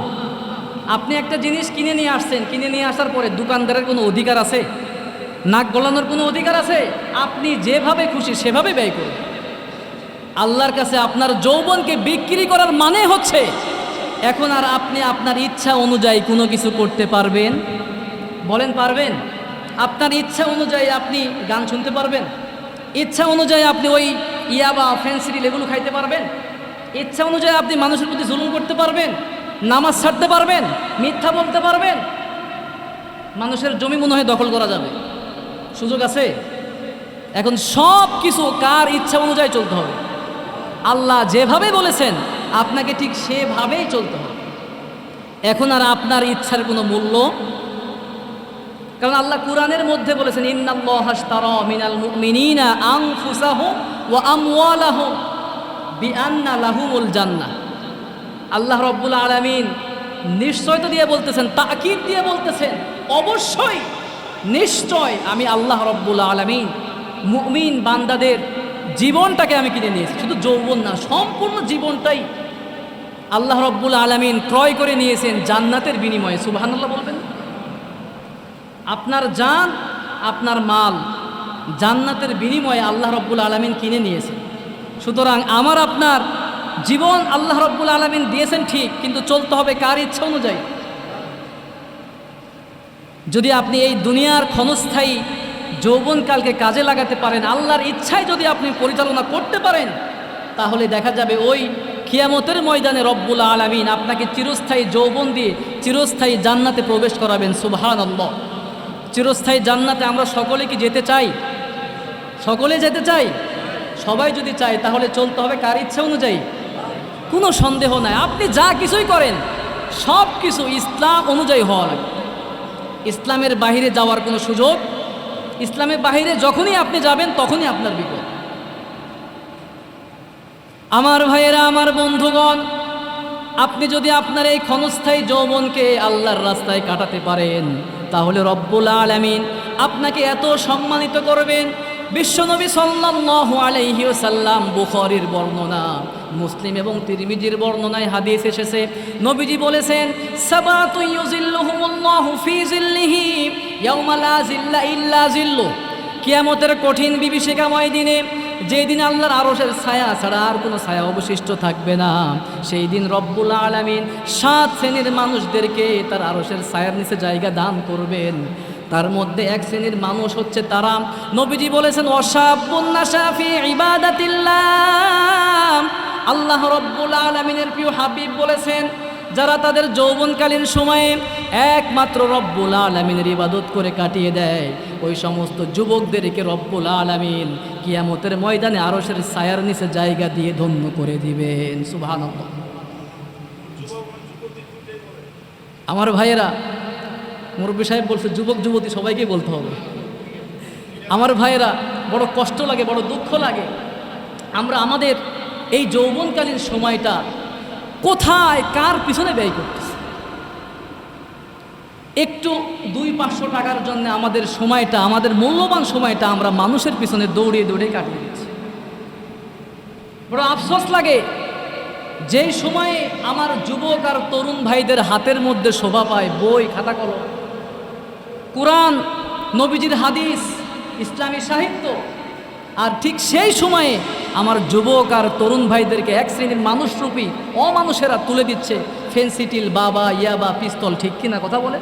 আপনি একটা জিনিস কিনে নিয়ে আসছেন, কিনে নিয়ে আসার পরে দোকানদারের কোনো অধিকার আছে? নাক গলানোর কোনো অধিকার আছে? আপনি যেভাবে খুশি সেভাবে ব্যয় করুন। আল্লাহর কাছে আপনার যৌবনকে বিক্রি করার মানে হচ্ছে, এখন আর আপনি আপনার ইচ্ছা অনুযায়ী কোনো কিছু করতে পারবেন? বলেন, পারবেন? আপনার ইচ্ছা অনুযায়ী আপনি গান শুনতে পারবেন? ইচ্ছা অনুযায়ী আপনি ওই ইয়াবা, ফেন্সিডিল এগুলো খাইতে পারবেন? ইচ্ছা অনুযায়ী আপনি মানুষের প্রতি জুলুম করতে পারবেন? নামাজ ছাড়তে পারবেন? মিথ্যা বলতে পারবেন? মানুষের জমি মনে হয় দখল করা যাবে, সুযোগ আছে? এখন সব কিছু কার ইচ্ছা অনুযায়ী চলতে হবে? আল্লাহ যেভাবে বলেছেন আপনাকে ঠিক সেভাবেই চলতে হবে। এখন আর আপনার ইচ্ছার কোনো মূল্য, কারণ আল্লাহ কুরআনের মধ্যে বলেছেন, ইন্নাল্লাহা আশতারা মিনাল মুমিনিনা আনফুসাহুম ওয়া আমওয়ালাহুম বিআন্না লাহুমুল জান্নাহ। আল্লাহ রব্বুল আলামিন নিশ্চয়তা দিয়ে বলতেছেন, তাকিদ দিয়ে বলতেছেন, অবশ্যই নিশ্চয় আমি আল্লাহ রব্বুল আলামিন মুমিন বান্দাদের জীবনটাকে আমি কিনে নিয়েছি। শুধু যৌবন না, সম্পূর্ণ জীবনটাই আল্লাহ রব্বুল আলামিন ক্রয় করে নিয়েছেন জান্নাতের বিনিময়ে। সুবহানাল্লাহ বলবেন? আপনার জান, আপনার মাল জান্নাতের বিনিময়ে আল্লাহ রব্বুল আলামিন কিনে নিয়েছেন। সুতরাং আমার আপনার জীবন আল্লাহ রব্বুল আলামিন দিয়েছেন ঠিক, কিন্তু চলতে হবে কার ইচ্ছা অনুযায়ী। যদি আপনি এই দুনিয়ার ক্ষণস্থায়ী যৌবনকালকে কাজে লাগাতে পারেন, আল্লাহর ইচ্ছায় যদি আপনি পরিচালনা করতে পারেন, তাহলে দেখা যাবে ওই কিয়ামতের ময়দানে রব্বুল আলামিন আপনাকে চিরস্থায়ী যৌবন দিয়ে চিরস্থায়ী জান্নাতে প্রবেশ করাবেন। সুবহানাল্লাহ। চিরস্থায়ী জান্নাতে আমরা সকলে কি যেতে চাই? সকলে যেতে চাই? সবাই যদি চায় তাহলে চলতে হবে কার ইচ্ছা অনুযায়ী? কোনো সন্দেহ নাই, আপনি যা কিছুই করেন সব কিছু ইসলাম অনুযায়ী হওয়া লাগবে। ইসলামের বাহিরে যাওয়ার কোনো সুযোগ, ইসলামের বাহিরে যখনই আপনি যাবেন তখনই আপনার বিপদ। আমার ভাইয়েরা, আমার বন্ধুগণ, আপনি যদি আপনার এই ক্ষণস্থায়ী যৌবনকে আল্লাহর রাস্তায় কাটাতে পারেন, তাহলে রব্বুল আলামিন আপনাকে এত সম্মানিত করবেন। বিশ্বনবী সাল্লাল্লাহু আলাইহি ওয়াসাল্লাম, বুখারীর বর্ণনা, মুসলিম এবং তিরমিজির বর্ণনায় হাদিস এসেছে, নবীজি বলেছেন, সাবাতু ইউজিল্লুহুমুল্লাহু ফি জিল্লিহি ইয়াওমা লা জিল্লা ইল্লা জিল্লু। কিয়ামতের কঠিন বিভীষিকাময় দিনে, যেই দিন আল্লাহর আরশের ছায়া ছাড়া আর কোনো ছায়া অবশিষ্ট থাকবে না, সেই দিন রব্বুল আলামিন 7 শ্রেণীর মানুষদেরকে তার আরশের ছায়ার নিচে জায়গা দান করবেন। তার মধ্যে এক শ্রেণীর মানুষ হচ্ছে তারা, নবীজি বলেছেন ওয়াশাবুন নাশা ফি ইবাদাতিল্লাহ, আল্লাহ রাব্বুল আলামিনের প্রিয় হাবিব বলেছেন যারা তাদের যৌবনকালীন সময়ে একমাত্র রব্বুল আলামিনের ইবাদত করে কাটিয়ে দেয়, ওই সমস্ত যুবকদেরকে রব্বুল আলামিন কিয়ামতের ময়দানে আরশের ছায়ার নিচে জায়গা দিয়ে ধন্য করে দিবেন। সুবহানাল্লাহ। আমার ভাইয়েরা, মুরব্বী সাহেব বলছে যুবক যুবতী সবাইকে বলতে হবে। আমার ভাইয়েরা, বড় কষ্ট লাগে, বড় দুঃখ লাগে, আমরা আমাদের এই যৌবনকালীন সময়টা কোথায় কার পিছনে ব্যয় করতেছি। একটু 200-500 টাকার জন্য আমাদের সময়টা, আমাদের মূল্যবান সময়টা আমরা মানুষের পিছনে দৌড়িয়ে দৌড়িয়ে কাটিয়ে দিচ্ছি। বড় আফসোস লাগে যেই সময়ে আমার যুবক আর তরুণ ভাইদের হাতের মধ্যে শোভা পায় বই, খাতা, কলম, কোরআন, নবীজির হাদিস, ইসলামী সাহিত্য, আর ঠিক সেই সময়ে আমার যুবক আর তরুণ ভাইদেরকে এক শ্রেণীর মানুষরূপী অমানুষেরা তুলে দিচ্ছে ফেন্সিটিল, বাবা, ইয়াবা, পিস্তল। ঠিক কিনা কথা বলে?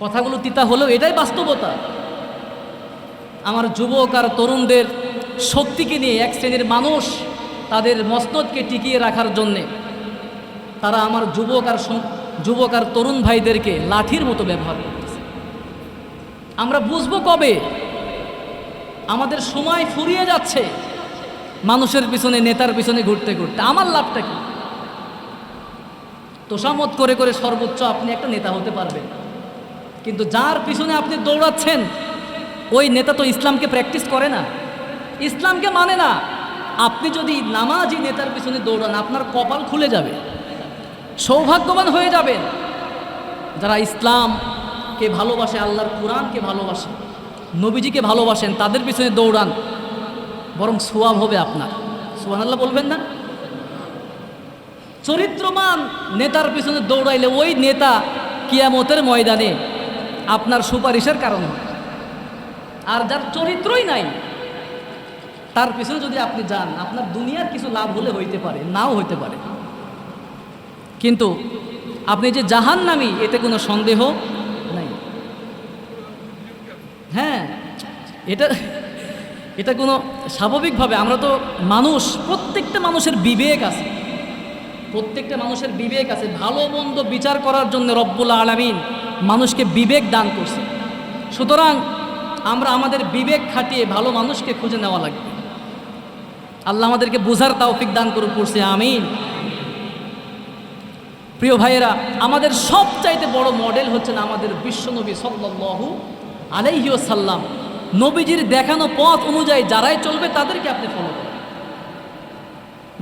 কথাগুলো তিতা হলেও এটাই বাস্তবতা। আমার যুবক আর তরুণদের শক্তিকে নিয়ে এক শ্রেণীর মানুষ তাদের মসনদকে টিকিয়ে রাখার জন্যে তারা আমার যুবক আর তরুণ ভাইদেরকে লাঠির মতো ব্যবহার করতেছে। আমরা বুঝবো কবে? আমাদের সময় ফুরিয়ে যাচ্ছে মানুষের পিছনে, নেতার পিছনে ঘুরতে ঘুরতে। আমার লাভটা কি? তোষামত করে করে সর্বোচ্চ আপনি একটা নেতা হতে পারবেন, কিন্তু যার পিছনে আপনি দৌড়াচ্ছেন ওই নেতা তো ইসলামকে প্র্যাকটিস করে না, ইসলামকে মানে না। আপনি যদি নামাজি নেতার পিছনে দৌড়ান আপনার কপাল খুলে যাবে, সৌভাগ্যবান হয়ে যাবেন। যারা ইসলামকে ভালোবাসে, আল্লাহর কোরআনকে ভালোবাসে, নবীজিকে ভালোবাসেন, তাদের পিছনে দৌড়ান, বরং সোয়াব হবে আপনার। সুবহানাল্লাহ বলবেন না? চরিত্রবান নেতার পিছনে দৌড়াইলে ওই নেতা কিয়ামতের ময়দানে আপনার সুপারিশের কারণ হবে। আর যার চরিত্রই নাই তার পিছনে যদি আপনি যান, আপনার দুনিয়ার কিছু লাভ হলে হইতে পারে, নাও হইতে পারে, কিন্তু আপনি যে জাহান্নামী এতে কোনো সন্দেহ নাই। হ্যাঁ, এটা কোনো স্বাভাবিকভাবে, আমরা তো মানুষ, প্রত্যেকটা মানুষের বিবেক আছে, প্রত্যেকটা মানুষের বিবেক আছে। ভালো মন্দ বিচার করার জন্য রব্বুল আলামিন মানুষকে বিবেক দান করছে। সুতরাং আমরা আমাদের বিবেক খাটিয়ে ভালো মানুষকে খুঁজে নেওয়া লাগবে। আল্লাহ আমাদেরকে বুঝার তৌফিক দান করুন, পড়ছে আমিন। প্রিয় ভাইয়েরা, আমাদের সবচাইতে বড় মডেল হচ্ছেন আমাদের বিশ্বনবী সাল্লাল্লাহু আলাইহি ওয়াসাল্লাম। নবীজির দেখানো পথ অনুযায়ী যারাই চলবে তাদেরকে আপনি ফলো করেন,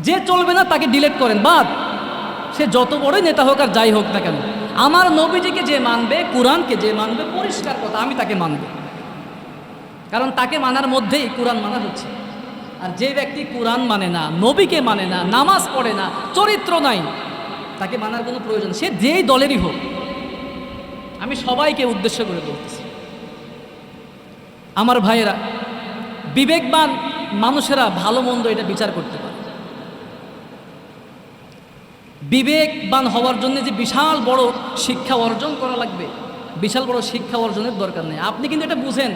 যে চলবে না তাকে ডিলিট করেন, বাদ। সে যত বড়ই নেতা হোক আর যাই হোক না কেন, আমার নবীজিকে যে মানবে, কোরআনকে যে মানবে, পরিষ্কার কথা, আমি তাকে মানব, কারণ তাকে মানার মধ্যেই কোরআন মানা হচ্ছে। আর যে ব্যক্তি কোরআন মানে না, নবীকে মানে না, নামাজ পড়ে না, চরিত্র নাই, তাকে মানার কোনো প্রয়োজন, সে যেই দলেরই হোক। আমি সবাইকে উদ্দেশ্য করে বলতেছি, আমার ভাইয়েরা, বিবেকবান মানুষেরা ভালো মন্দ এটা বিচার করতে পারে। বিবেকবান হওয়ার জন্য যে বিশাল বড় শিক্ষা অর্জন করা লাগবে, বিশাল বড় শিক্ষা অর্জনের দরকার নেই। আপনি কিন্তু এটা বুঝেন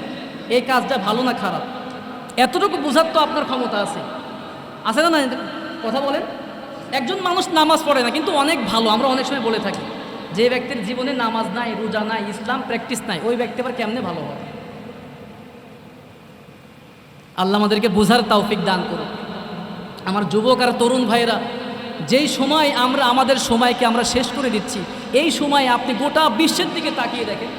এই কাজটা ভালো না খারাপ, এতটুকু বোঝার তো আপনার ক্ষমতা আছে, আছে না? কথা বলেন। একজন মানুষ নামাজ পড়ে না কিন্তু অনেক ভালো, আমরা অনেক সময় বলে থাকি যে ব্যক্তির জীবনে নামাজ নাই, রোজা নাই, ইসলাম প্র্যাকটিস নাই, ওই ব্যক্তি আবার কেমনে ভালো হয়? আল্লাহ আমাদেরকে বোঝার তৌফিক দান করুন। আমার যুবক আর তরুণ ভাইয়েরা, যেই সময় আমরা আমাদের সময়কে আমরা শেষ করে দিচ্ছি, এই সময় আপনি গোটা বিশ্বের দিকে তাকিয়ে দেখেন,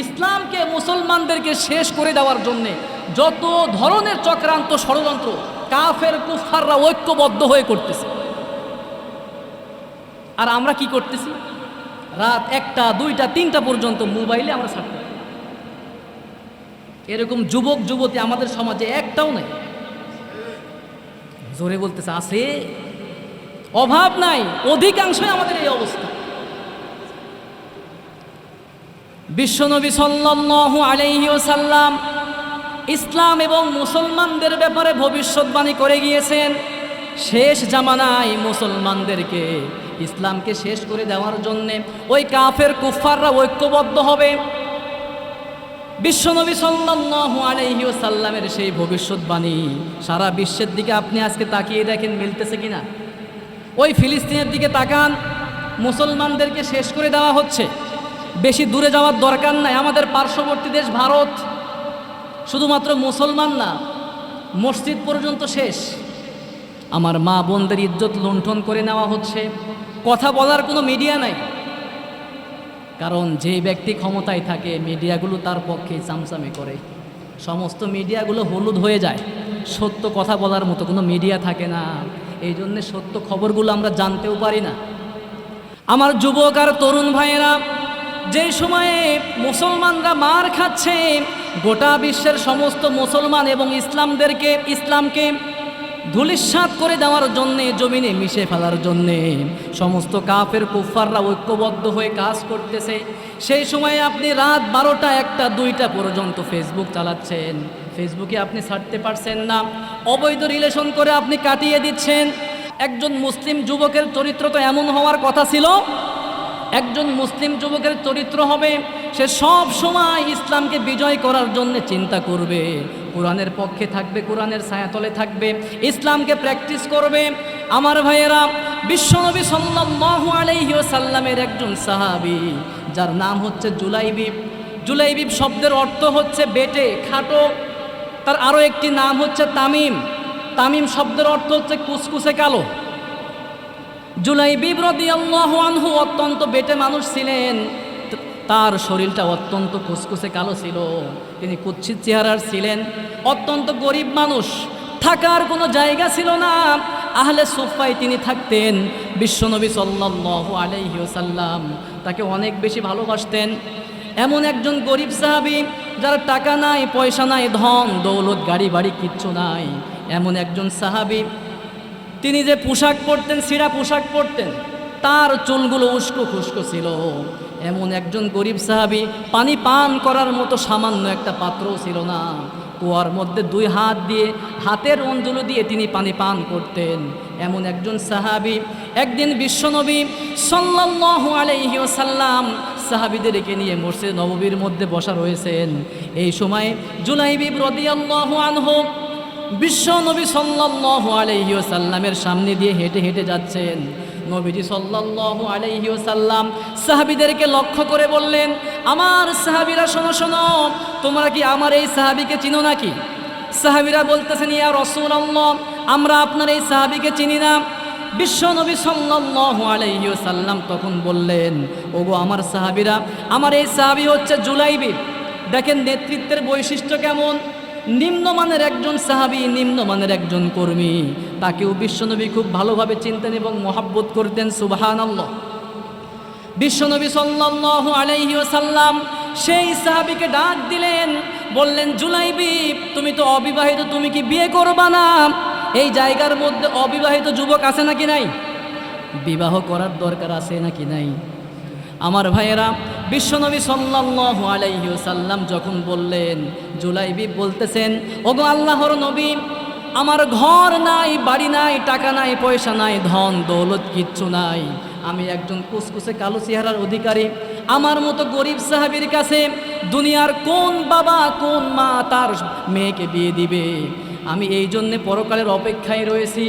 ইসলামকে, মুসলমানদেরকে শেষ করে দেওয়ার জন্যে যত ধরনের চক্রান্ত, ষড়যন্ত্র কাফের কুফাররা ঐক্যবদ্ধ হয়ে করতেছে। আর আমরা কি করতেছি? রাত 1টা, 2টা, 3টা পর্যন্ত মোবাইলে আমরা থাকতে। এরকম যুবক যুবতী আমাদের সমাজে একটাও নেই। জোরে বলতেছে আছে, অভাব নাই, অধিকাংশই আমাদের এই অবস্থা। বিশ্বনবী সাল্লাল্লাহু আলাইহি ওয়াসাল্লাম ইসলাম এবং মুসলমানদের ব্যাপারে ভবিষ্যৎবাণী করে গিয়েছেন, শেষ জামানায় মুসলমানদেরকে ইসলামকে শেষ করে দেওয়ার জন্যে ওই কাফের কুফফাররা ঐক্যবদ্ধ হবে। বিশ্বনবী সাল্লাল্লাহু আলাইহি ওয়াসাল্লামের সেই ভবিষ্যৎবাণী সারা বিশ্বের দিকে আপনি আজকে তাকিয়ে দেখেন মিলতেছে কিনা। ওই ফিলিস্তিনের দিকে তাকান, মুসলমানদেরকে শেষ করে দেওয়া হচ্ছে। বেশি দূরে যাওয়ার দরকার নাই, আমাদের পার্শ্ববর্তী দেশ ভারত, শুধুমাত্র মুসলমান না, মসজিদ পর্যন্ত শেষ। আমার মা বোনদের ইজ্জত লুণ্ঠন করে নেওয়া হচ্ছে, কথা বলার কোনো মিডিয়া নাই। কারণ যে ব্যক্তি ক্ষমতায় থাকে মিডিয়াগুলো তার পক্ষে চামচামি করে, সমস্ত মিডিয়াগুলো হলুদ হয়ে যায়, সত্য কথা বলার মতো কোনো মিডিয়া থাকে না। এই জন্যে সত্য খবরগুলো আমরা জানতেও পারি না। আমার যুবক আর তরুণ ভাইয়েরা, যে সময়ে মুসলমানরা মার খাচ্ছে, গোটা বিশ্বের সমস্ত মুসলমান এবং ইসলামকে ধূলিসাৎ করে দেওয়ার জন্যে, জমিনে মিশে ফেলার জন্যে সমস্ত কাফের কুফফাররা ঐক্যবদ্ধ হয়ে কাজ করতেছে, সেই সময়ে আপনি রাত 12টা 1টা 2টা পর্যন্ত ফেসবুক চালাচ্ছেন। ফেসবুকে আপনি ছাড়তে পারছেন না, অবৈধ রিলেশন করে আপনি কাটিয়ে দিচ্ছেন। একজন মুসলিম যুবকের চরিত্র তো এমন হওয়ার কথা ছিল, একজন মুসলিম যুবকের চরিত্র হবে সে সব সময় ইসলামকে বিজয় করার জন্য চিন্তা করবে, কোরআনের পক্ষে থাকবে, কোরআনের ছায়াতলে থাকবে, ইসলামকে প্র্যাকটিস করবে। আমার ভাইয়েরা, বিশ্বনবী সাল্লাল্লাহু আলাইহি ওয়াসাল্লামের একজন সাহাবী যার নাম হচ্ছে জুলাইবিব। জুলাইবিব শব্দের অর্থ হচ্ছে বেটে, খাটো। তার আরও একটি নাম হচ্ছে তামিম। তামিম শব্দের অর্থ হচ্ছে কুচকুচে কালো। জুলাইবিব রাদিয়াল্লাহু আনহু অত্যন্ত বেটে মানুষ ছিলেন, তার শরীরটা অত্যন্ত কুচকুচে কালো ছিল, তিনি কুৎসিত চেহারার ছিলেন, অত্যন্ত গরিব মানুষ, থাকার কোনো জায়গা ছিল না। আহলে সুফায় তিনি থাকতেন। বিশ্বনবী সাল্লাল্লাহু আলাইহি ওয়াসাল্লাম তাকে অনেক বেশি ভালোবাসতেন। এমন একজন গরিব সাহাবী যার টাকা নাই, পয়সা নাই, ধন দৌলত, গাড়ি বাড়ি কিচ্ছু নাই, এমন একজন সাহাবী, তিনি যে পোশাক পরতেন, ছিঁড়া পোশাক পরতেন, তার চুলগুলো উস্কো খুস্কো ছিল। এমন একজন গরিব সাহাবী, পানি পান করার মতো সামান্য একটা পাত্রও ছিল না। কুয়ার মধ্যে 2 হাত দিয়ে, হাতের অঞ্জলি দিয়ে তিনি পানি পান করতেন। এমন একজন সাহাবী একদিন বিশ্বনবী সাল্লাল্লাহু আলাইহি ওয়াসাল্লাম সাহাবীদেরকে নিয়ে মসজিদ নববীর মধ্যে বসা রয়েছেন। এই সময় জুলাইবিব রাদিয়াল্লাহু আনহু বিশ্বনবী সাল্লাল্লাহু আলাইহি ওয়াসাল্লামের সামনে দিয়ে হেঁটে হেঁটে যাচ্ছেন। নবীজি সাল্লাল্লাহু আলাইহি ওয়াসাল্লাম সাহাবীদেরকে লক্ষ্য করে বললেন, আমার সাহাবীরা শোনো শোনো, তোমরা কি আমার এই সাহাবীকে চিনো নাকি? সাহাবীরা বলতেছেন, ইয়া রাসূলুল্লাহ, আমরা আপনার এই সাহাবীকে চিনি না। বিশ্বনবী সাল্লাল্লাহু আলাইহি ওয়াসাল্লাম তখন বললেন, ওগো আমার সাহাবীরা, আমার এই সাহাবী হচ্ছে জুলাইবিব। দেখেন নেতৃত্বের বৈশিষ্ট্য কেমন। নিম্নমানের একজন সাহাবী, নিম্নমানের একজন কর্মী, তাকেও বিশ্বনবী খুব ভালোভাবে চিনতেন এবং মহাব্বত করতেন। সুবহানাল্লাহ। বিশ্বনবী সাল্লাল্লাহু আলাইহি ওয়াসাল্লাম সেই সাহাবীকে ডাক দিলেন, বললেন, জুলাইবিব, তুমি তো অবিবাহিত, তুমি কি বিয়ে করবা না? এই জায়গার মধ্যে অবিবাহিত যুবক আছে নাকি নাই? বিবাহ করার দরকার আছে নাকি নাই? আমার ভাইয়েরা, বিশ্বনবী সাল্লাল্লাহু আলাইহি ওয়াসাল্লাম যখন বললেন, জুলাইবিব বলতেছেন, ওগো আল্লাহর নবী, আমার ঘর নাই, বাড়ি নাই, টাকা নাই, পয়সা নাই, ধন দৌলত কিচ্ছু নাই, আমি একজন কুচকুচে কালো চেহারার অধিকারী। আমার মতো গরিব সাহাবীর কাছে দুনিয়ার কোন বাবা, কোন মা তার মেয়েকে বিয়ে দিবে? আমি এই জন্যে পরকালের অপেক্ষায় রয়েছি।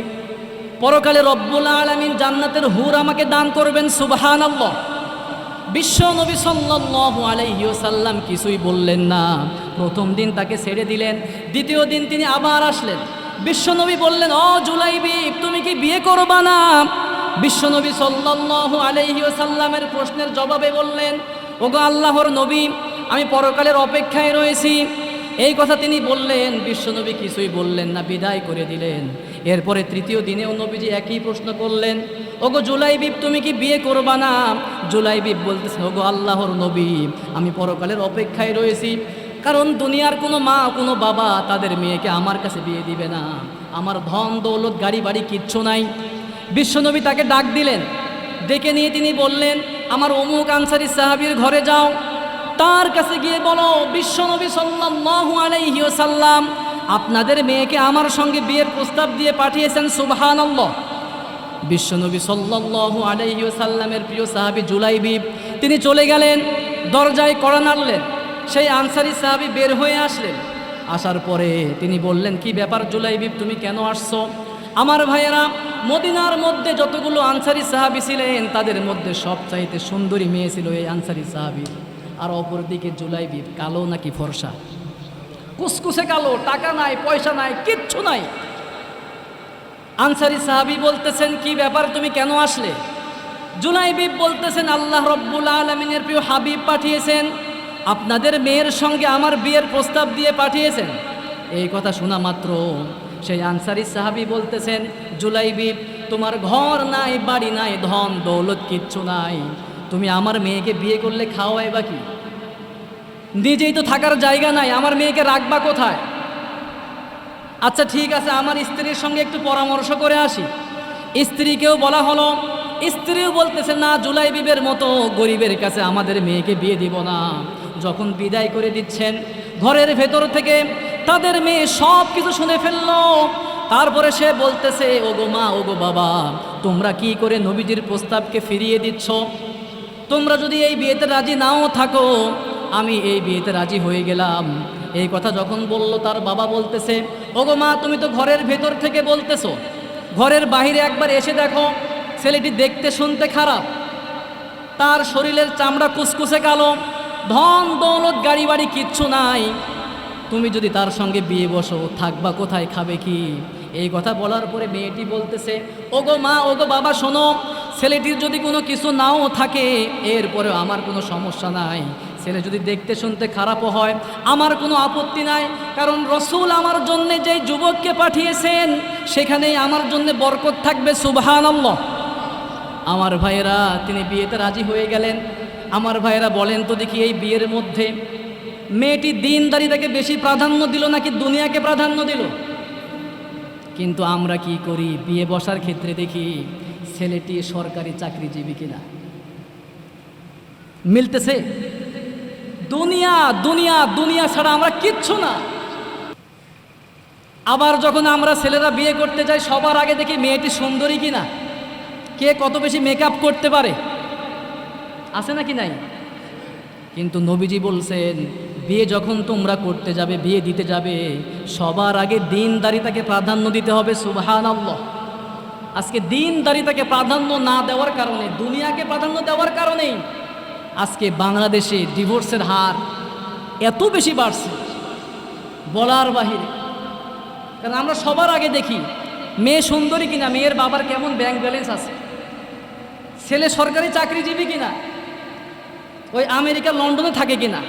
পরকালে রব্বুল আলামিন জান্নাতের হুর আমাকে দান করবেন। সুবহানাল্লাহ। বিশ্বনবী সাল্লাল্লাহু আলাইহি ওয়াসাল্লাম কিছুই বললেন না। প্রথম দিন তাকে ছেড়ে দিলেন, দ্বিতীয় দিন তিনি আবার আসলেন। বিশ্বনবী বললেন, ও জুলাইবিব, তুমি কি বিয়ে করবা না? বিশ্বনবী সাল্লাল্লাহু আলাইহি ওয়াসাল্লামের প্রশ্নের জবাবে বললেন, ওগো আল্লাহর নবী, আমি পরকালের অপেক্ষায় রয়েছি। এই কথা তিনি বললেন। বিশ্বনবী কিছুই বললেন না, বিদায় করে দিলেন। এরপরে তৃতীয় দিনেও নবীজি একই প্রশ্ন করলেন, ওগো জুলাইবিব, তুমি কি বিয়ে করবা না? জুলাইবিব বলতেছে, ওগো আল্লাহর নবী, আমি পরকালের অপেক্ষায় রয়েছি, কারণ দুনিয়ার কোনো মা, কোনো বাবা তাদের মেয়েকে আমার কাছে বিয়ে দিবে না। আমার ধন দৌলত, গাড়ি বাড়ি কিচ্ছু নাই। বিশ্বনবী তাকে ডাক দিলেন, ডেকে নিয়ে তিনি বললেন, আমার অমুক আনসারী সাহাবীর ঘরে যাও, তার কাছে গিয়ে বলো, বিশ্বনবী সাল্লাল্লাহু আলাইহি ওয়াসাল্লাম আপনাদের মেয়েকে আমার সঙ্গে বিয়ের প্রস্তাব দিয়ে পাঠিয়েছেন। সুবহানাল্লাহ। বিশ্বনবী সাল্লাল্লাহু আলাইহি ওয়াসাল্লামের প্রিয় সাহাবী জুলাইবিব তিনি চলে গেলেন, দরজায় কড়া নাড়লেন। সেই আনসারী সাহাবী বের হয়ে আসলেন। আসার পরে তিনি বললেন, কি ব্যাপার জুলাইবিব, তুমি কেন আসছো? আমার ভাইয়েরা, মদিনার মধ্যে যতগুলো আনসারী সাহাবী ছিলেন তাদের মধ্যে সবচাইতে সুন্দরী মেয়ে ছিল এই আনসারী সাহাবী। আর অপরদিকে জুলাইবিব কালো নাকি ফর্সা? কুসকুসে কালো, টাকা নাই, পয়সা নাই, কিচ্ছু নাই। আনসারী সাহাবী বলতেছেন, কি ব্যাপার, তুমি কেন আসলে? জুলাইবিব বলতেছেন, আল্লাহ রব্বুল আলামিনের প্রিয় হাবিব পাঠিয়েছেন, আপনাদের মেয়ের সঙ্গে আমার বিয়ের প্রস্তাব দিয়ে পাঠিয়েছেন। এই কথা শোনা মাত্র সেই আনসারী সাহাবী বলতেছেন, জুলাইবিব, তোমার ঘর নাই, বাড়ি নাই, ধন দৌলত কিচ্ছু নাই, তুমি আমার মেয়েকে বিয়ে করলে খাওয়াইবা কি? নিজেই তো থাকার জায়গা নাই, আমার মেয়েকে রাখবা কোথায়? আচ্ছা ঠিক আছে, আমার স্ত্রীর সঙ্গে একটু পরামর্শ করে আসি। স্ত্রীকেও বলা হলো, স্ত্রীও বলতেছে, না, জুলাইবিবের মতো গরিবের কাছে আমাদের মেয়েকে বিয়ে দিব না। যখন বিদায় করে দিচ্ছেন, ঘরের ভেতর থেকে তাদের মেয়ে সব কিছু শুনে ফেললো। তারপরে সে বলতেছে, ওগো মা, ওগো বাবা, তোমরা কি করে নবীজির প্রস্তাবকে ফিরিয়ে দিচ্ছ? তোমরা যদি এই বিয়েতে রাজি নাও থাকো, আমি এই বিয়েতে রাজি হয়ে গেলাম। এই কথা যখন বলল, তার বাবা বলতেছে, ওগো মা, তুমি তো ঘরের ভেতর থেকে বলতেছো, ঘরের বাহিরে একবার এসে দেখো, ছেলেটি দেখতে শুনতে খারাপ, তার শরীরের চামড়া কুচকুচে কালো, ধন দৌলত গাড়ি বাড়ি কিচ্ছু নাই। তুমি যদি তার সঙ্গে বিয়ে বসো, থাকবা কোথায়, খাবে কি? এই কথা বলার পরে মেয়েটি বলতেছে, ওগো মা, ওগো বাবা, শোনো, ছেলেটির যদি কোনো কিছু নাও থাকে এরপরেও আমার কোনো সমস্যা নাই। ছেলে যদি দেখতে শুনতে খারাপও হয় আমার কোনো আপত্তি নাই, কারণ রসুল আমার জন্য যেই যুবককে পাঠিয়েছেন সেখানেই আমার জন্য বরকত থাকবে, সুবহানাল্লাহ। আমার ভাইয়েরা, তিনি বিয়েতে রাজি হয়ে গেলেন। আমার ভাইয়েরা, বলেন তো দেখি, এই বিয়ের মধ্যে মেয়েটি দিনদারিতাকে বেশি প্রাধান্য দিল নাকি দুনিয়াকে প্রাধান্য দিল? কিন্তু আমরা কি করি, বিয়ে বসার ক্ষেত্রে দেখি ছেলেটি সরকারি চাকরিজীবী কিনা, মিলতেছে? দুনিয়া দুনিয়া দুনিয়া ছাড়া আমরা কিচ্ছু না। আবার যখন আমরা ছেলেরা বিয়ে করতে যাই, সবার আগে দেখি মেয়েটি সুন্দরী কিনা, কে কত বেশি মেকআপ করতে পারে, আছে নাকি নাই? কিন্তু নবীজি বলছেন, বিয়ে যখন তোমরা করতে যাবে, বিয়ে দিতে যাবে, সবার আগে দিনদারিতাকে প্রাধান্য দিতে হবে, সুবহানাল্লাহ। আজকে দিনদারিতাকে প্রাধান্য না দেওয়ার কারণে, দুনিয়াকে প্রাধান্য দেওয়ার কারণেই আজকে বাংলাদেশে ডিভোর্সের হার এত বেশি বাড়ছে, বলার বাহিরে। কারণ আমরা সবার আগে দেখি মেয়ে সুন্দরী কিনা, মেয়ের বাবার কেমন ব্যাংক ব্যালেন্স আছে, ছেলে সরকারি চাকরিজীবী কিনা, ওই আমেরিকা লন্ডনে থাকে কিনা,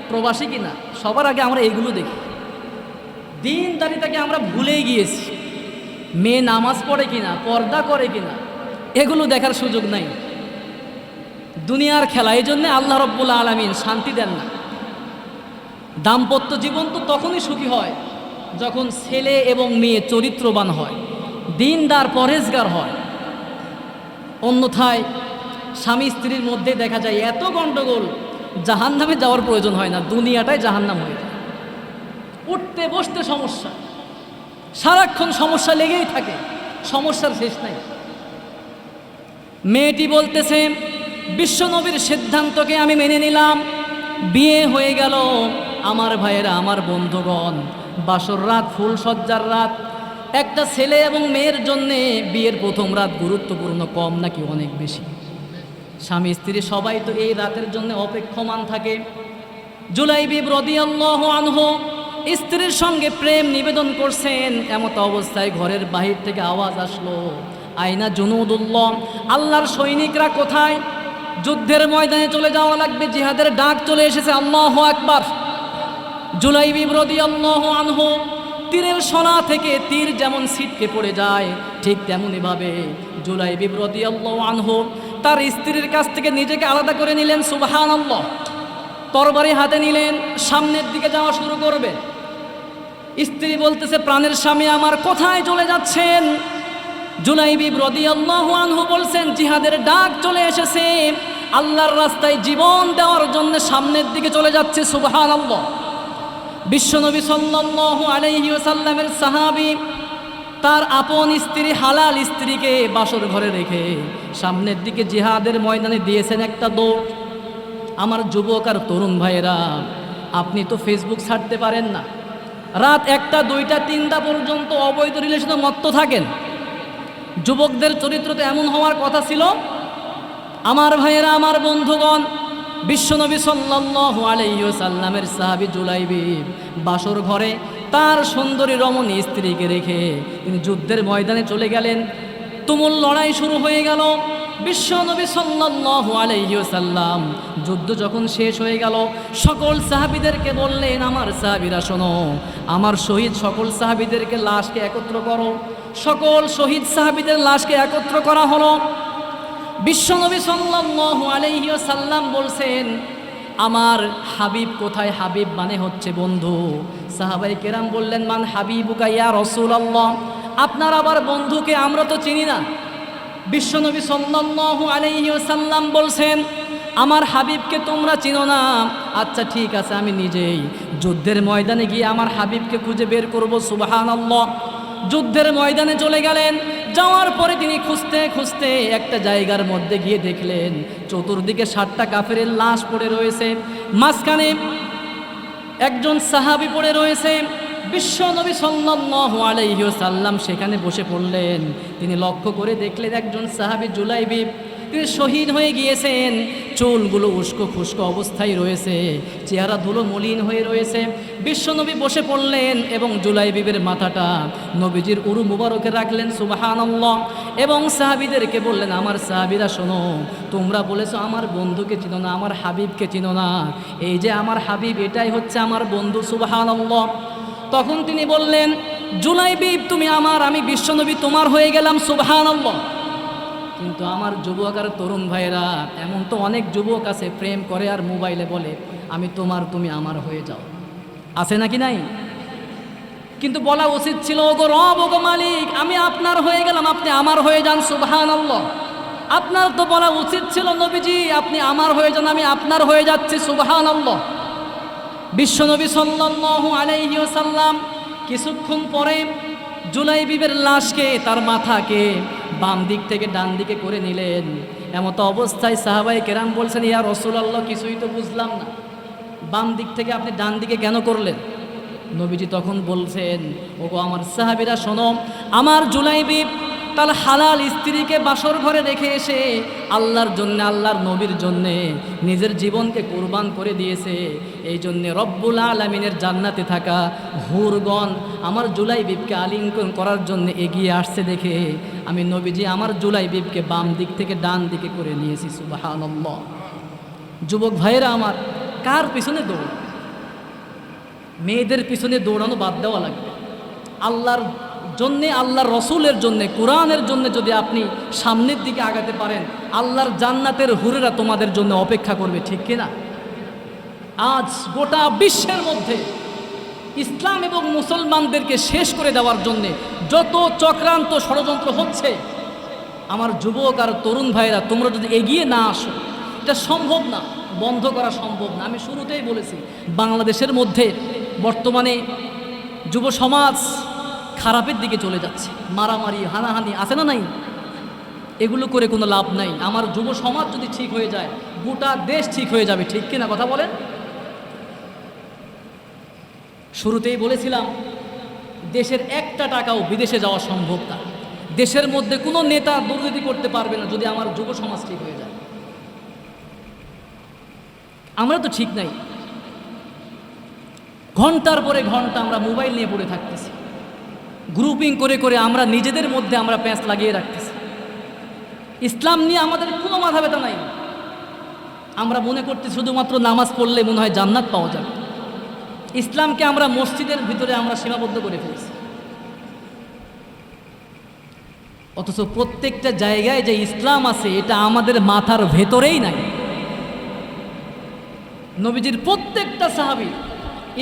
প্রবাসী কিনা, সবার আগে আমরা এইগুলো দেখি। দিনদারিতাকে আমরা ভুলেই গিয়েছি। মেয়ে নামাজ পড়ে কিনা, পর্দা করে কিনা, এগুলো দেখার সুযোগ নাই। দুনিয়ার খেলা। এই জন্যে আল্লাহ রব্বুল আলামিন শান্তি দেন না। দাম্পত্য জীবন তো তখনই সুখী হয় যখন ছেলে এবং মেয়ে চরিত্রবান হয়, দিনদার পরহেজগার হয়। অন্যথায় স্বামী স্ত্রীর মধ্যে দেখা যায় এত গণ্ডগোল, জাহান্নামে যাওয়ার প্রয়োজন হয় না, দুনিয়াটাই জাহান্নাম হয়ে যায়। উঠতে বসতে সমস্যা, সারাক্ষণ সমস্যা লেগেই থাকে, সমস্যার শেষ নাই। মেয়েটি বলতেছে, বিশ্বনবীর সিদ্ধান্তকে আমি মেনে নিলাম, বিয়ে হয়ে গেল। আমার ভাইয়েরা, আমার বন্ধুগণ, বাসর রাত, ফুলসজ্জার রাত, একটা ছেলে এবং মেয়ের জন্যে বিয়ের প্রথম রাত গুরুত্বপূর্ণ কম নাকি অনেক বেশি? স্বামী স্ত্রী সবাই তো এই রাতের জন্য অপেক্ষমান থাকে। জুলাইবিব রাদিয়াল্লাহু আনহু স্ত্রীর সঙ্গে প্রেম নিবেদন করছেন, এমত অবস্থায় ঘরের বাহির থেকে আওয়াজ আসলো, আইনা জুনুদুল্লাহ, আল্লাহর সৈনিকরা কোথায়? যুদ্ধের ময়দানে চলে যাওয়া লাগবে, জিহাদের ডাক চলে এসেছে, আল্লাহু আকবার। জুলাইবিব রাদিয়াল্লাহু আনহু তীরের শলা থেকে তীর যেমন ছিটকে পড়ে যায়, ঠিক তেমনইভাবে জুলাইবিব রাদিয়াল্লাহু আনহু তার স্ত্রীর কাছ থেকে নিজেকে আলাদা করে নিলেন, সুবহানাল্লাহ। তরবারি হাতে নিলেন, সামনের দিকে যাওয়া শুরু করবে। স্ত্রী বলতেছে, প্রাণের স্বামী আমার, কোথায় চলে যাচ্ছেন? জুলাইবিব রাদিয়াল্লাহু আনহু বলছেন, জিহাদের ডাক চলে এসেছে, আল্লাহর রাস্তায় জীবন দেওয়ার জন্য সামনের দিকে চলে যাচ্ছে, সুবহানাল্লাহ। বিশ্বনবী সাল্লাল্লাহু আলাইহি ওয়াসাল্লামের সাহাবী তার আপন স্ত্রী হালাল স্ত্রীকে বাসর ঘরে রেখে সামনের দিকে জিহাদের ময়দানে দিয়েছেন একটা দৌড়। আমার যুবক আর তরুণ ভাইয়েরা, আপনি তো ফেসবুক ছাড়তে পারেন না, রাত 1টা 2টা 3টা পর্যন্ত অবৈধ রিলেশনে মত্ত থাকেন। যুবকদের চরিত্র তো এমন হওয়ার কথা ছিল। আমার ভাইয়েরা, আমার বন্ধুগণ, বিশ্বনবী সাল্লাল্লাহু আলাইহি ওয়াসাল্লামের সাহাবী জুলাইবিব বাসর ঘরে তার সুন্দরী রমণী স্ত্রীকে রেখে তিনি যুদ্ধের ময়দানে চলে গেলেন। তুমুল লড়াই শুরু হয়ে গেল। বিশ্বনবী সাল্লাল্লাহু আলাইহি ওয়াসাল্লাম যুদ্ধ যখন শেষ হয়ে গেল, সকল সাহাবীদেরকে বললেন, আমার সাহাবীরা শোনো, আমার শহীদ সকল সাহাবীদেরকে লাশকে একত্র করো। সকল শহীদ সাহাবীদের লাশকে একত্র করা হলো। বিশ্বনবী সাল্লাল্লাহু আলাইহি ওয়াসাল্লাম বলছেন, আমার হাবিব কোথায়? হাবিব মানে হচ্ছে বন্ধু। সাহাবায়ে কেরাম বললেন, মান হাবিবুকা ইয়া রাসূলুল্লাহ, আপনার আবার বন্ধুকে আমরা তো চিনি না। বিশ্বনবী সাল্লাল্লাহু আলাইহি ওয়াসাল্লাম বলছেন, আমার হাবিবকে তোমরা চিনো না? আচ্ছা ঠিক আছে, আমি নিজেই যুদ্ধের ময়দানে গিয়ে আমার হাবিবকে খুঁজে বের করব। সুবহানাল্লাহ। যুদ্ধের ময়দানে চলে গেলেন। যাওয়ার পরে তিনি খুঁজতে খুঁজতে একটা জায়গার মধ্যে গিয়ে দেখলেন চতুর্দিকে 60টা কাফেরের লাশ পড়ে রয়েছে, মাঝখানে একজন সাহাবী পড়ে রয়েছে। বিশ্বনবী সাল্লাল্লাহু আলাইহি ওয়াসাল্লাম সেখানে বসে পড়লেন। তিনি লক্ষ্য করে দেখলেন একজন সাহাবী জুলাইবিব, তিনি শহীদ হয়ে গিয়েছেন। চুলগুলো উস্কো খুস্কো অবস্থায় রয়েছে, চেহারা ধুলো মলিন হয়ে রয়েছে। বিশ্বনবী বসে পড়লেন এবং জুলাইবিবের মাথাটা নবীজির উরু মুবারকে রাখলেন। সুবহানাল্লাহ। এবং সাহাবীদেরকে বললেন, আমার সাহাবীরা শোনো, তোমরা বলেছো আমার বন্ধুকে চিনো না, আমার হাবিবকে চিনো না। এই যে আমার হাবিব, এটাই হচ্ছে আমার বন্ধু। সুবহানাল্লাহ। তখন তিনি বললেন, জুলাইবিব তুমি আমার, আমি বিশ্বনবী তোমার হয়ে গেলাম। সুবহানাল্লাহ। কিন্তু আমার যুবক আর তরুণ ভাইয়েরা, এমন তো অনেক যুবক আছে প্রেম করে আর মোবাইলে বলে আমি তোমার, তুমি আমার হয়ে যাও। আছে নাকি নাই? কিন্তু বলা উচিত ছিল, ওগো রব, ওগো মালিক, আমি আপনার হয়ে গেলাম, আপনি আমার হয়ে যান। সুবহানাল্লাহ। আপনার তো বলা উচিত ছিল, নবীজি আপনি আমার হয়ে যান, আমি আপনার হয়ে যাচ্ছি। সুবহানাল্লাহ। বিশ্বনবী সাল্লাল্লাহু আলাইহি ওয়াসাল্লাম কিছুক্ষণ পরে জুলাইবিবের লাশকে, তার মাথাকে বাম দিক থেকে ডান দিকে করে নিলেন। এমত অবস্থায় সাহাবায়ে কেরাম বলছেন, ইয়া রাসূলুল্লাহ, কিছুই তো বুঝলাম না, বাম দিক থেকে আপনি ডান দিকে কেন করলেন? নবীজি তখন বলছেন, ওগো আমার সাহাবীরা শোনো, আমার জুলাইবিব তার হালাল স্ত্রীকে বাসর ঘরে রেখে এসে আল্লাহর জন্য, আল্লাহর নবীর জন্যে নিজের জীবনকে কুরবান করে দিয়েছে। এই জন্যে রব্বুল আলামিনের জান্নাতে থাকা হুরগণ আমার জুলাইবিবকে আলিঙ্গন করার জন্য এগিয়ে আসছে দেখে আমি নবীজি আমার জুলাইবিবকে বাম দিক থেকে ডান দিকে করে নিয়েছি। সুবহানাল্লাহ। যুবক ভাইয়েরা আমার, কার পিছনে দৌড়? মেয়েদের পিছনে দৌড়ানো বাদ দেওয়া লাগবে। আল্লাহর জন্যে, আল্লাহর রসুলের জন্যে, কোরআনের জন্য যদি আপনি সামনের দিকে আগাতে পারেন, আল্লাহর জান্নাতের হুরেরা তোমাদের জন্য অপেক্ষা করবে। ঠিক কিনা? আজ গোটা বিশ্বের মধ্যে ইসলাম এবং মুসলমানদেরকে শেষ করে দেওয়ার জন্যে যত চক্রান্ত ষড়যন্ত্র হচ্ছে, আমার যুবক আর তরুণ ভাইয়েরা, তোমরা যদি এগিয়ে না আসো, এটা সম্ভব না, বন্ধ করা সম্ভব না। আমি শুরুতেই বলেছি, বাংলাদেশের মধ্যে বর্তমানে যুব সমাজ খারাপের দিকে চলে যাচ্ছে। মারামারি, হানাহানি আছে না নাই? এগুলো করে কোনো লাভ নাই। আমার যুব সমাজ যদি ঠিক হয়ে যায়, গোটা দেশ ঠিক হয়ে যাবে। ঠিক কিনা কথা বলেন? শুরুতেই বলেছিলাম, দেশের একটা টাকাও বিদেশে যাওয়া সম্ভব না। দেশের মধ্যে কোনো নেতা দুর্নীতি করতে পারবে না যদি আমার যুব সমাজ ঠিক হয়ে যায়। আমরা তো ঠিক নাই। ঘন্টার পরে ঘন্টা আমরা মোবাইল নিয়ে পড়ে থাকতেছি, গ্রুপিং করে করে আমরা নিজেদের মধ্যে আমরা প্যাঁচ লাগিয়ে রাখতেছি। ইসলাম নিয়ে আমাদের কোনো মাথা ব্যথা নাই। আমরা মনে করতে শুধুমাত্র নামাজ পড়লে মনে হয় জান্নাত পাওয়া যাবে। ইসলামকে আমরা মসজিদের ভিতরে আমরা সীমাবদ্ধ করে ফেলেছি। অথচ প্রত্যেকটা জায়গায় যে ইসলাম আছে, এটা আমাদের মাথার ভেতরেই নাই। নবীজির প্রত্যেকটা সাহাবী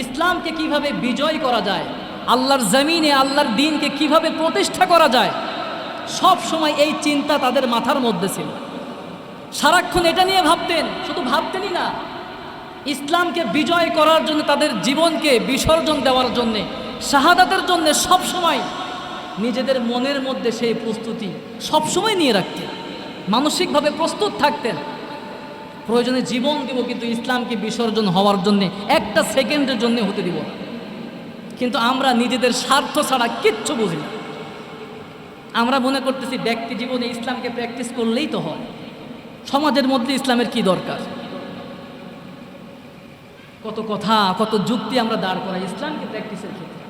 ইসলামকে কিভাবে বিজয় করা যায়, আল্লাহর জমিনে আল্লাহর দ্বীনকে কিভাবে প্রতিষ্ঠা করা যায়, সব সময় এই চিন্তা তাদের মাথার মধ্যে ছিল। সারাক্ষণ এটা নিয়ে ভাবতেন। শুধু ভাবতেনই না, ইসলামকে বিজয় করার জন্য, তাদের জীবনকে বিসর্জন দেওয়ার জন্যে, শাহাদাতের জন্যে সব সময় নিজেদের মনের মধ্যে সেই প্রস্তুতি সবসময় নিয়ে রাখতেন, মানসিকভাবে প্রস্তুত থাকতেন। প্রয়োজনে জীবন দিব, কিন্তু ইসলামকে বিসর্জন হওয়ার জন্যে একটা সেকেন্ডের জন্য হতে দিব না। কিন্তু আমরা নিজেদের স্বার্থ ছাড়া কিচ্ছু বুঝি না। আমরা মনে করতেছি ব্যক্তি জীবনে ইসলামকে প্র্যাকটিস করলেই তো হয়, সমাজের মধ্যে ইসলামের কি দরকার। কত কথা, কত যুক্তি আমরা দাঁড় করাই ইসলামকে প্র্যাকটিসের ক্ষেত্রে।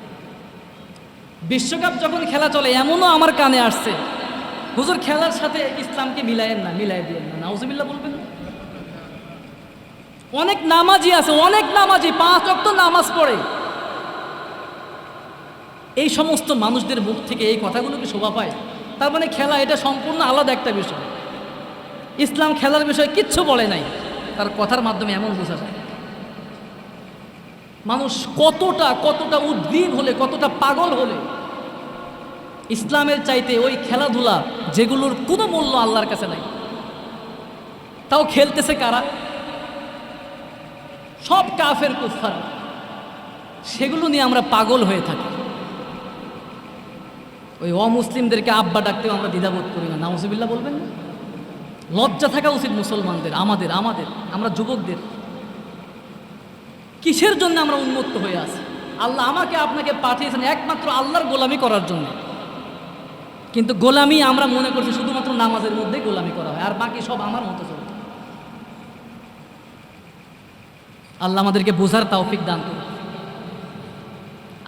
বিশ্বকাপ যখন খেলা চলে, এমনও আমার কানে আসছে, হুজুর খেলার সাথে ইসলামকে মিলায়েন না, মিলাই দিয়েন না, নাউজুবিল্লাহ বলবেন না। অনেক নামাজি আছে, অনেক নামাজি 5 ওয়াক্ত নামাজ পড়ে, এই সমস্ত মানুষদের মুখ থেকে এই কথাগুলোকে শোভা পায়। তার মানে খেলা এটা সম্পূর্ণ আলাদা একটা বিষয়। ইসলাম খেলার বিষয়ে কিচ্ছু বলে নাই, তার কথার মাধ্যমে এমন বোঝা যায়। মানুষ কতটা উদ্গ্রীব হলে, কতটা পাগল হলে ইসলামের চাইতে ওই খেলাধুলা যেগুলোর কোনো মূল্য আল্লাহর কাছে নাই, তাও খেলতেছে কারা? সব কাফের কুফার। সেগুলো নিয়ে আমরা পাগল হয়ে থাকি। ওই অমুসলিমদেরকে আব্বা ডাকতেও আমরা দ্বিধাবোধ করি না, নাউজুবিল্লাহ বলবেন না। লজ্জা থাকা উচিত মুসলমানদের, আমাদের আমরা যুবকদের। কিসের জন্য আমরা উন্মত্ত হয়ে আছি? আল্লাহ আমাকে আপনাকে পাঠিয়েছেন একমাত্র আল্লাহর গোলামি করার জন্য, কিন্তু গোলামি আমরা মনে করছি শুধুমাত্র নামাজের মধ্যে গোলামি করা হয়, আর বাকি সব আমার মতো চলবে। আল্লাহ আমাদেরকে বোঝার তৌফিক দান করুন।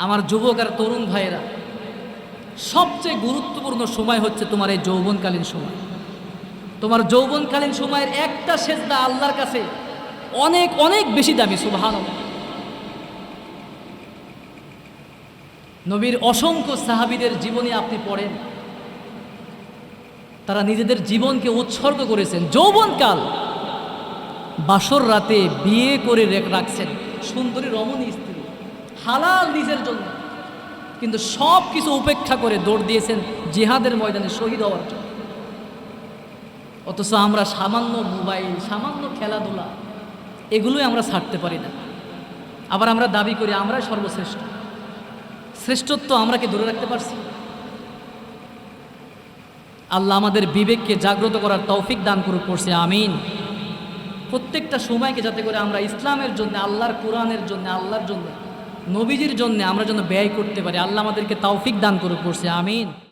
আমার যুবক আর তরুণ ভাইয়েরা, সবচেয়ে গুরুত্বপূর্ণ সময় হচ্ছে তোমার এই যৌবনকালীন সময়। তোমার যৌবনকালীন সময়ের একটা সেজদা আল্লাহর কাছে অনেক অনেক বেশি দামি, সুবহানাল্লাহ। নবীর অসংখ্য সাহাবীদের জীবনে আপনি পড়েন, তারা নিজেদের জীবনকে উৎসর্গ করেছেন। যৌবনকাল, বাসর রাতে বিয়ে করে রাখছেন সুন্দরী রমণী স্ত্রী, হালাল নিজের জন্য, কিন্তু সব কিছু উপেক্ষা করে দৌড় দিয়েছেন জিহাদের ময়দানে শহীদ হওয়ার জন্য। অথচ আমরা সামান্য মোবাইল, সামান্য খেলাধুলা, এগুলোই আমরা ছাড়তে পারি না। আবার আমরা দাবি করি আমরাই সর্বশ্রেষ্ঠ। শ্রেষ্ঠত্ব আমরা কি ধরে রাখতে পারছি? আল্লাহ আমাদের বিবেককে জাগ্রত করার তৌফিক দান করুক, পড়ছে আমিন। প্রত্যেকটা সময়কে যাতে করে আমরা ইসলামের জন্য, আল্লাহর কোরআনের জন্য, আল্লাহর জন্য, নবীজির জন্য আমরা যেন ব্যয় করতে পারি, আল্লাহ আমাদেরকে তৌফিক দান করুক, পড়ছে আমিন।